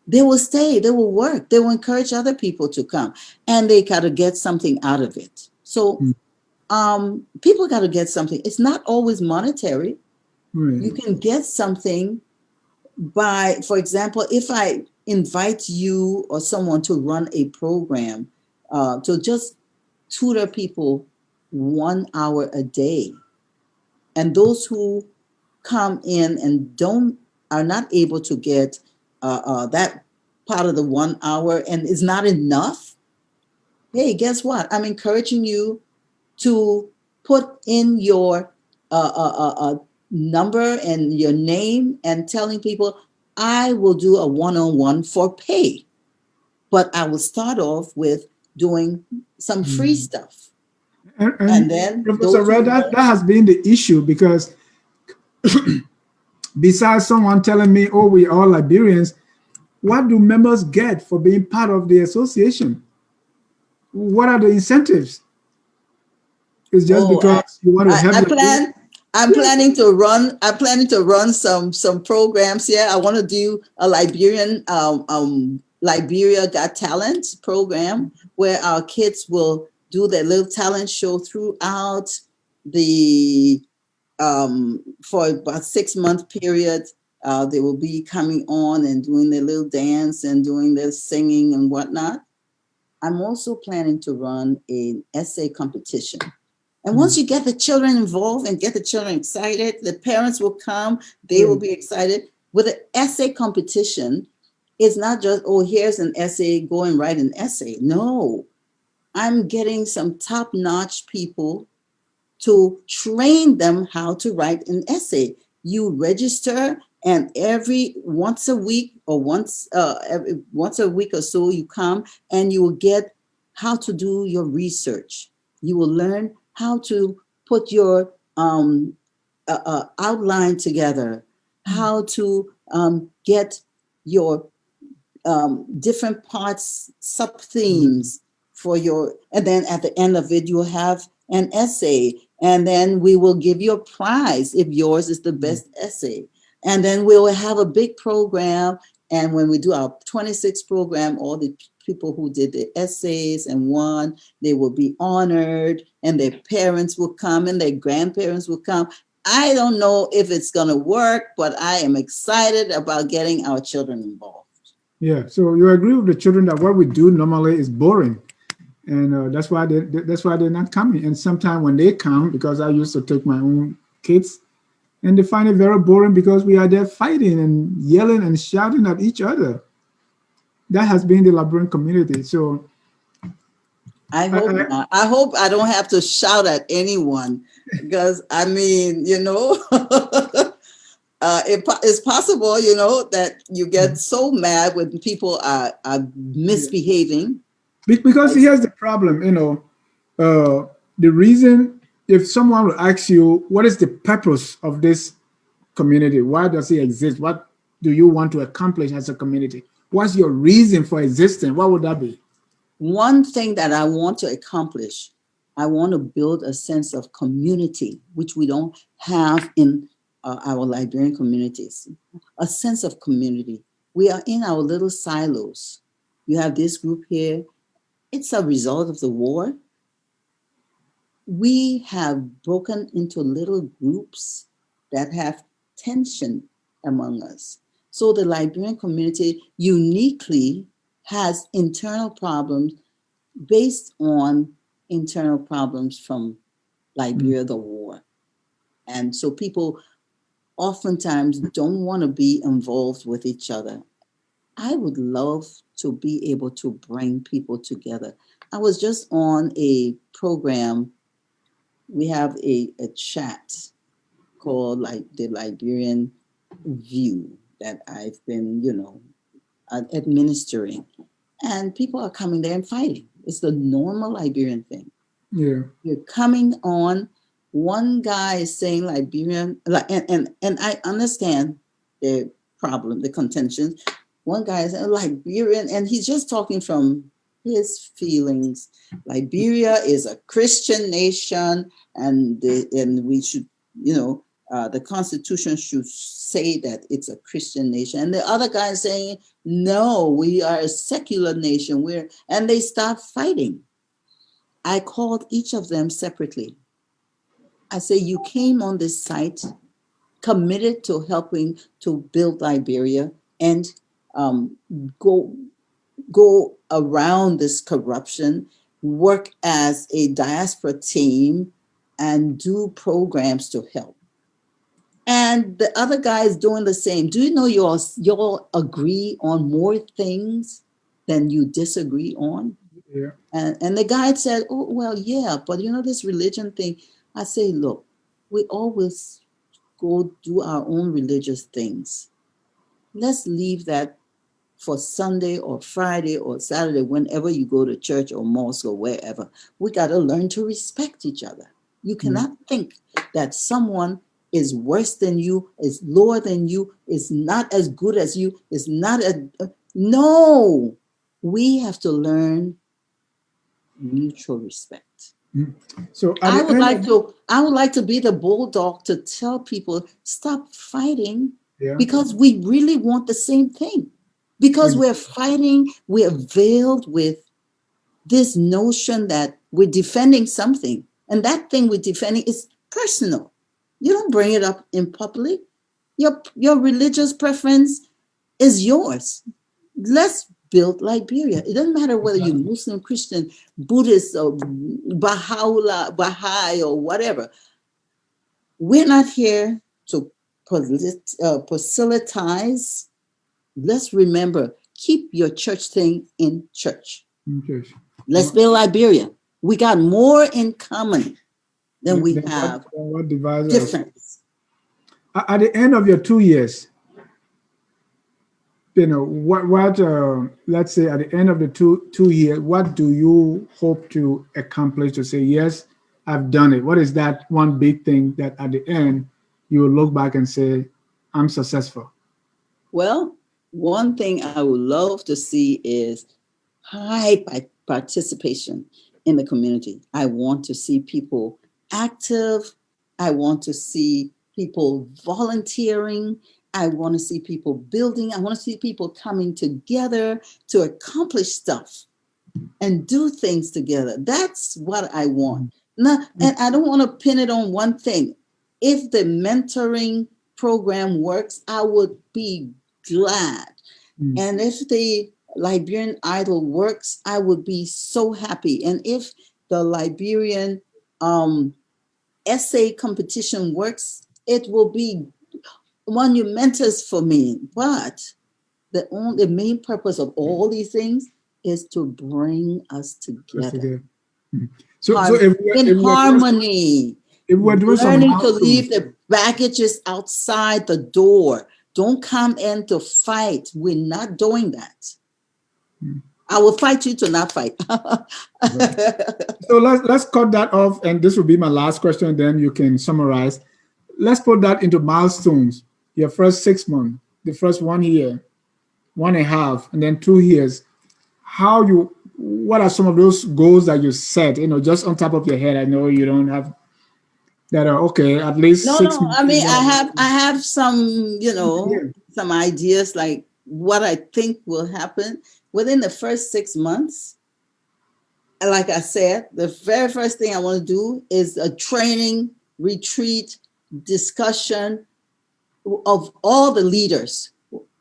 They will stay, they will work, they will encourage other people to come, and they got to get something out of it. So people got to get something. It's not always monetary. You can get something by, for example, if I invite you or someone to run a program to just tutor people 1 hour a day, and those who come in and are not able to get that part of the 1 hour and is not enough, hey, guess what? I'm encouraging you to put in your number and your name and telling people, I will do a one-on-one for pay, but I will start off with doing some free stuff. And then Professor Red, that has been the issue, because besides someone telling me, oh, we are Liberians, what do members get for being part of the association? What are the incentives? It's just because you want to have I'm planning to run some programs here. I want to do a Liberian Liberia Got Talent program where our kids will do their little talent show throughout the for about 6-month period. They will be coming on and doing their little dance and doing their singing and whatnot. I'm also planning to run an essay competition. And once you get the children involved and get the children excited, the parents will come, they will be excited. With an essay competition, it's not just, oh, here's an essay, go and write an essay. No, I'm getting some top-notch people to train them how to write an essay. You register, and once a week or once a week or so, you come and you will get how to do your research. You will learn how to put your outline together, how to get your different parts, sub-themes for your, and then at the end of it, you will have an essay, and then we will give you a prize if yours is the best essay. And then we will have a big program. And when we do our 26th program, all the people who did the essays and won, they will be honored, and their parents will come and their grandparents will come. I don't know if it's going to work, but I am excited about getting our children involved. Yeah, so you agree with the children that what we do normally is boring, and that's why they're not coming. And sometimes when they come, because I used to take my own kids, and they find it very boring because we are there fighting and yelling and shouting at each other. That has been the Liberian community. So I hope not. I hope I don't have to shout at anyone, because I mean, it's possible, that you get so mad when people are misbehaving. Because here's the problem, the reason, if someone will ask you, what is the purpose of this community? Why does it exist? What do you want to accomplish as a community? What's your reason for existing? What would that be? One thing that I want to accomplish, I want to build a sense of community, which we don't have in our Liberian communities. A sense of community. We are in our little silos. You have this group here. It's a result of the war. we have broken into little groups that have tension among us. So the Liberian community uniquely has internal problems based on internal problems from Liberia, the war. And so people oftentimes don't want to be involved with each other. I would love to be able to bring people together. I was just on a program. We have a chat called like the Liberian View that I've been, administering. And people are coming there and fighting. It's the normal Liberian thing. Yeah. You're coming on. One guy is saying Liberian, and I understand the problem, the contention. One guy is Liberian, and he's just talking from his feelings. Liberia is a Christian nation, and we should, the Constitution should say that it's a Christian nation. And the other guy is saying, no, we are a secular nation. And they start fighting. I called each of them separately. I say, you came on this site committed to helping to build Liberia and go around this corruption, work as a diaspora team, and do programs to help. And the other guy is doing the same. Do you know you all agree on more things than you disagree on? Yeah. And the guy said, oh, well, yeah, but this religion thing. I say, look, we always go do our own religious things. Let's leave that for Sunday or Friday or Saturday, whenever you go to church or mosque or wherever. We got to learn to respect each other. You cannot think that someone is worse than you, is lower than you, is not as good as you, is not no. We have to learn mutual respect. So I would like to be the bulldog to tell people, stop fighting, because we really want the same thing. Because we're fighting, we're veiled with this notion that we're defending something. And that thing we're defending is personal. You don't bring it up in public. Your religious preference is yours. Let's build Liberia. It doesn't matter whether you're Muslim, Christian, Buddhist, or Baha'i, or whatever. We're not here to proselytize. Let's remember, keep your church thing in church. Okay. Let's build Liberia. We got more in common than we have what divides difference. At the end of your 2 years, what let's say at the end of the two years, what do you hope to accomplish to say, yes, I've done it? What is that one big thing that at the end you will look back and say, I'm successful? Well, one thing I would love to see is high participation in the community. I want to see people active. I want to see people volunteering. I want to see people building. I want to see people coming together to accomplish stuff and do things together. That's what I want. And I don't want to pin it on one thing. If the mentoring program works, I would be glad. And if the Liberian Idol works, I would be so happy. And if the Liberian essay competition works, it will be monumentous for me. But the main purpose of all these things is to bring us together. So in harmony. If we're doing learning to leave the baggages outside the door. Don't come in to fight. We're not doing that. I will fight you to not fight. So let's cut that off, and this will be my last question, then you can summarize. Let's put that into milestones. Your first 6 months, the first 1 year, 1.5, and then 2 years. What are some of those goals that you set, just on top of your head? I know you don't have that are okay, at least 6 months. I mean, I have some, some ideas, like what I think will happen within the first 6 months. like I said, the very first thing I want to do is a training, retreat, discussion of all the leaders.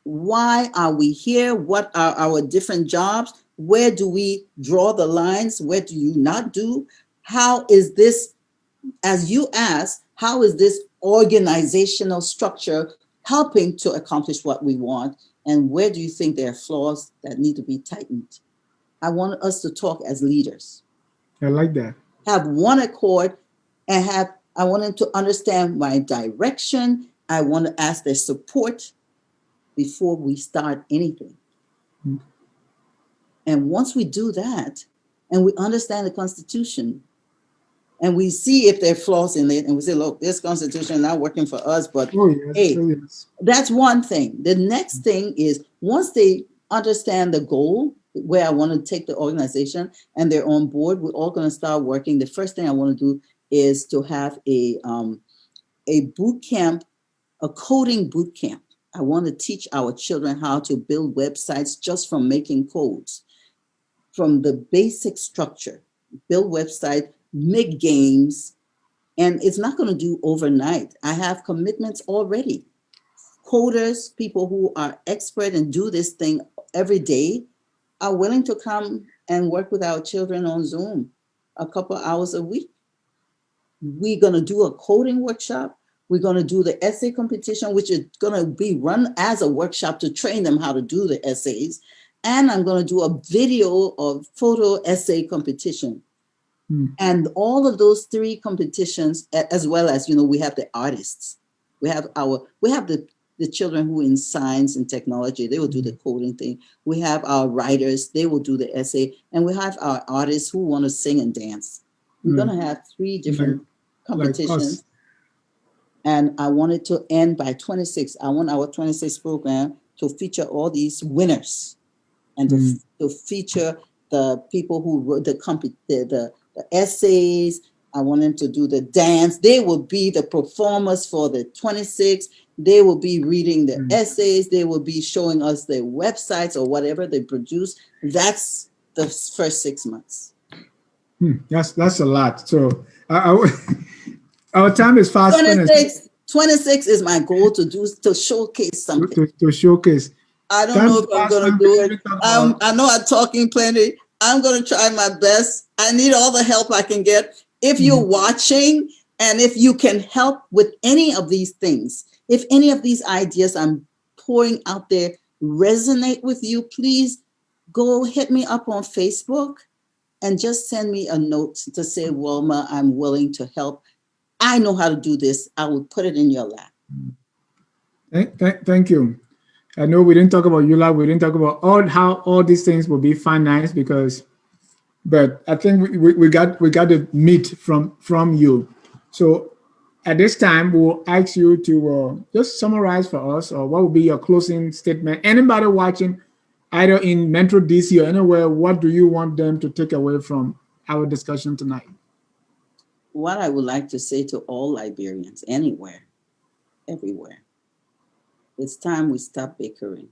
Why are we here? What are our different jobs? Where do we draw the lines? Where do you not do? How is this, as you ask, how is this organizational structure helping to accomplish what we want? And where do you think there are flaws that need to be tightened? I want us to talk as leaders. I like that. Have one accord and I want them to understand my direction. I want to ask their support before we start anything. Mm-hmm. And once we do that and we understand the Constitution and we see if there are flaws in it and we say, look, this Constitution is not working for us, but that's one thing. The next thing is once they understand the goal, where I want to take the organization and they're on board, we're all going to start working. The first thing I want to do is to have a boot camp, a coding boot camp. I want to teach our children how to build websites just from making codes, from the basic structure, build website, make games, and it's not going to do overnight. I have commitments already. Coders, people who are expert and do this thing every day, are willing to come and work with our children on Zoom a couple hours a week. We're going to do a coding workshop. We're going to do the essay competition, which is going to be run as a workshop to train them how to do the essays. And I'm going to do a video or photo essay competition. And all of those three competitions, as well as, we have the artists. We have the children who in science and technology, they will do the coding thing. We have our writers, they will do the essay. And we have our artists who want to sing and dance. We're going to have three different competitions. And I want it to end by 26. I want our 26 program to feature all these winners and to feature the people who wrote the essays. I want them to do the dance. They will be the performers for the 26. They will be reading the essays. They will be showing us their websites or whatever they produce. That's the first 6 months. That's a lot. So our time is fast. 26 is my goal to showcase something. To showcase. I don't know if I'm going to do it. I know I'm talking plenty. I'm going to try my best. I need all the help I can get. If you're watching and if you can help with any of these things, if any of these ideas I'm pouring out there resonate with you, please go hit me up on Facebook and just send me a note to say, Welma, I'm willing to help. I know how to do this. I will put it in your lap. Thank you. I know we didn't talk about ULAB. We didn't talk about how all these things will be financed but I think we got the meat from you. So at this time, we'll ask you to just summarize for us, or what will be your closing statement. Anybody watching, either in Metro DC or anywhere, what do you want them to take away from our discussion tonight? What I would like to say to all Liberians, anywhere, everywhere, it's time we stop bickering.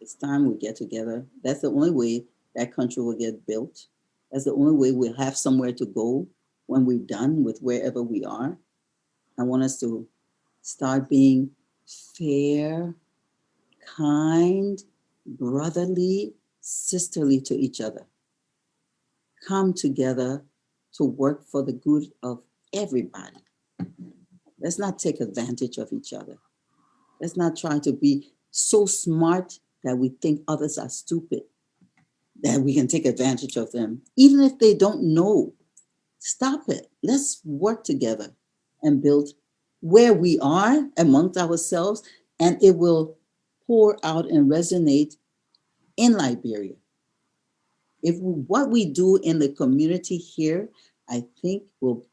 It's time we get together. That's the only way that country will get built. That's the only way we'll have somewhere to go when we're done with wherever we are. I want us to start being fair, kind, brotherly, sisterly to each other. Come together to work for the good of everybody. Let's not take advantage of each other. Let's not try to be so smart that we think others are stupid, that we can take advantage of them. Even if they don't know, stop it. Let's work together and build where we are amongst ourselves, and it will pour out and resonate in Liberia. What we do in the community here, I think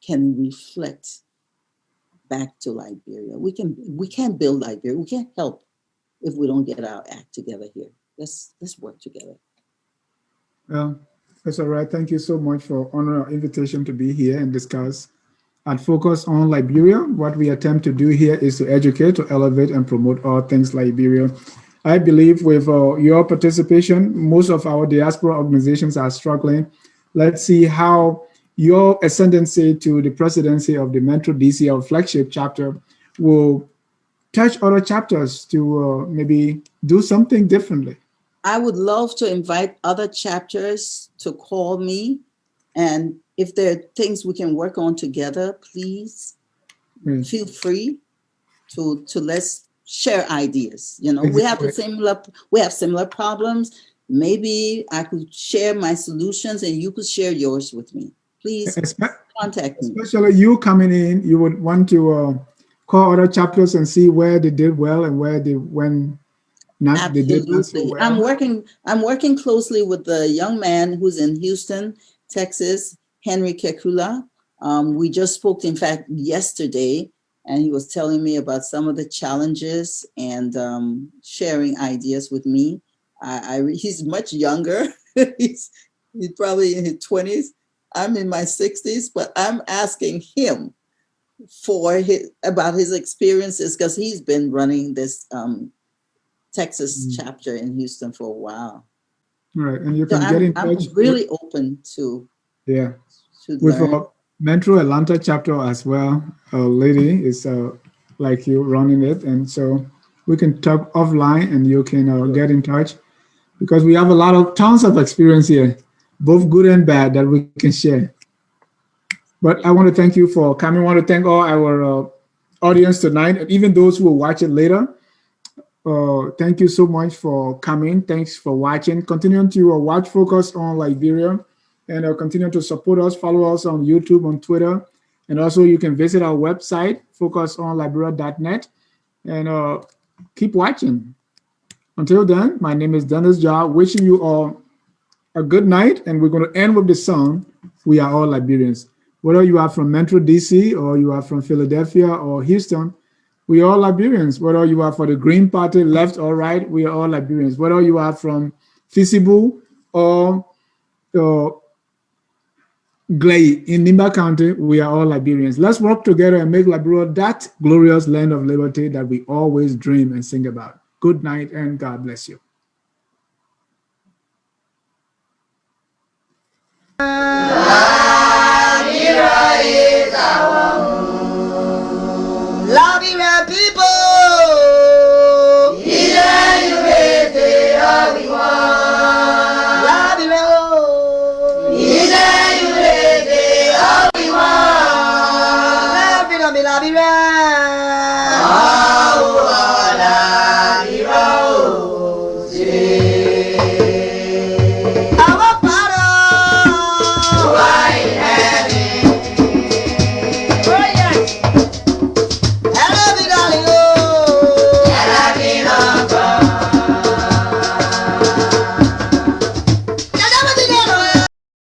can reflect back to Liberia. We can build Liberia. We can't help if we don't get our act together here. Let's work together. Well, that's all right. Thank you so much for honoring our invitation to be here and discuss and focus on Liberia. What we attempt to do here is to educate, to elevate, and promote all things Liberia. I believe with your participation, most of our diaspora organizations are struggling. Let's see how your ascendancy to the presidency of the Metro DC, our flagship chapter, will touch other chapters to maybe do something differently. I would love to invite other chapters to call me. And if there are things we can work on together, please feel free to let's share ideas. You know, Exactly. we have similar problems. Maybe I could share my solutions and you could share yours with me. Please contact me. Especially you coming in, you would want to call other chapters and see where they did well and where they went not. They did not so Absolutely. well. I'm working closely with the young man who's in Houston, Texas, Henry Kekula. We just spoke, in fact, yesterday, and he was telling me about some of the challenges and sharing ideas with me. He's much younger. he's probably in his 20s. I'm in my 60s, but I'm asking him about his experiences because he's been running this Texas chapter in Houston for a while. Right, and you can get in touch. I'm really open to with learn. a Metro Atlanta chapter as well. A lady is like you running it, and so we can talk offline, and you can get in touch because we have a lot of tons of experience here, both good and bad, that we can share. But I want to thank you for coming. I want to thank all our audience tonight, and even those who will watch it later. Thank you so much for coming. Thanks for watching. Continue to watch Focus on Liberia and continue to support us. Follow us on YouTube, on Twitter. And also you can visit our website, focusonliberia.net, and keep watching. Until then, my name is Dennis Jar, wishing you all a good night. And we're going to end with the song, We Are All Liberians. Whether you are from Metro DC or you are from Philadelphia or Houston, we are all Liberians. Whether you are for the Green Party, left or right, we are all Liberians. Whether you are from Fisibu or Glay in Nimba County, we are all Liberians. Let's work together and make Liberia that glorious land of liberty that we always dream and sing about. Good night and God bless you. Liberia is our home. Liberia people, Liberia.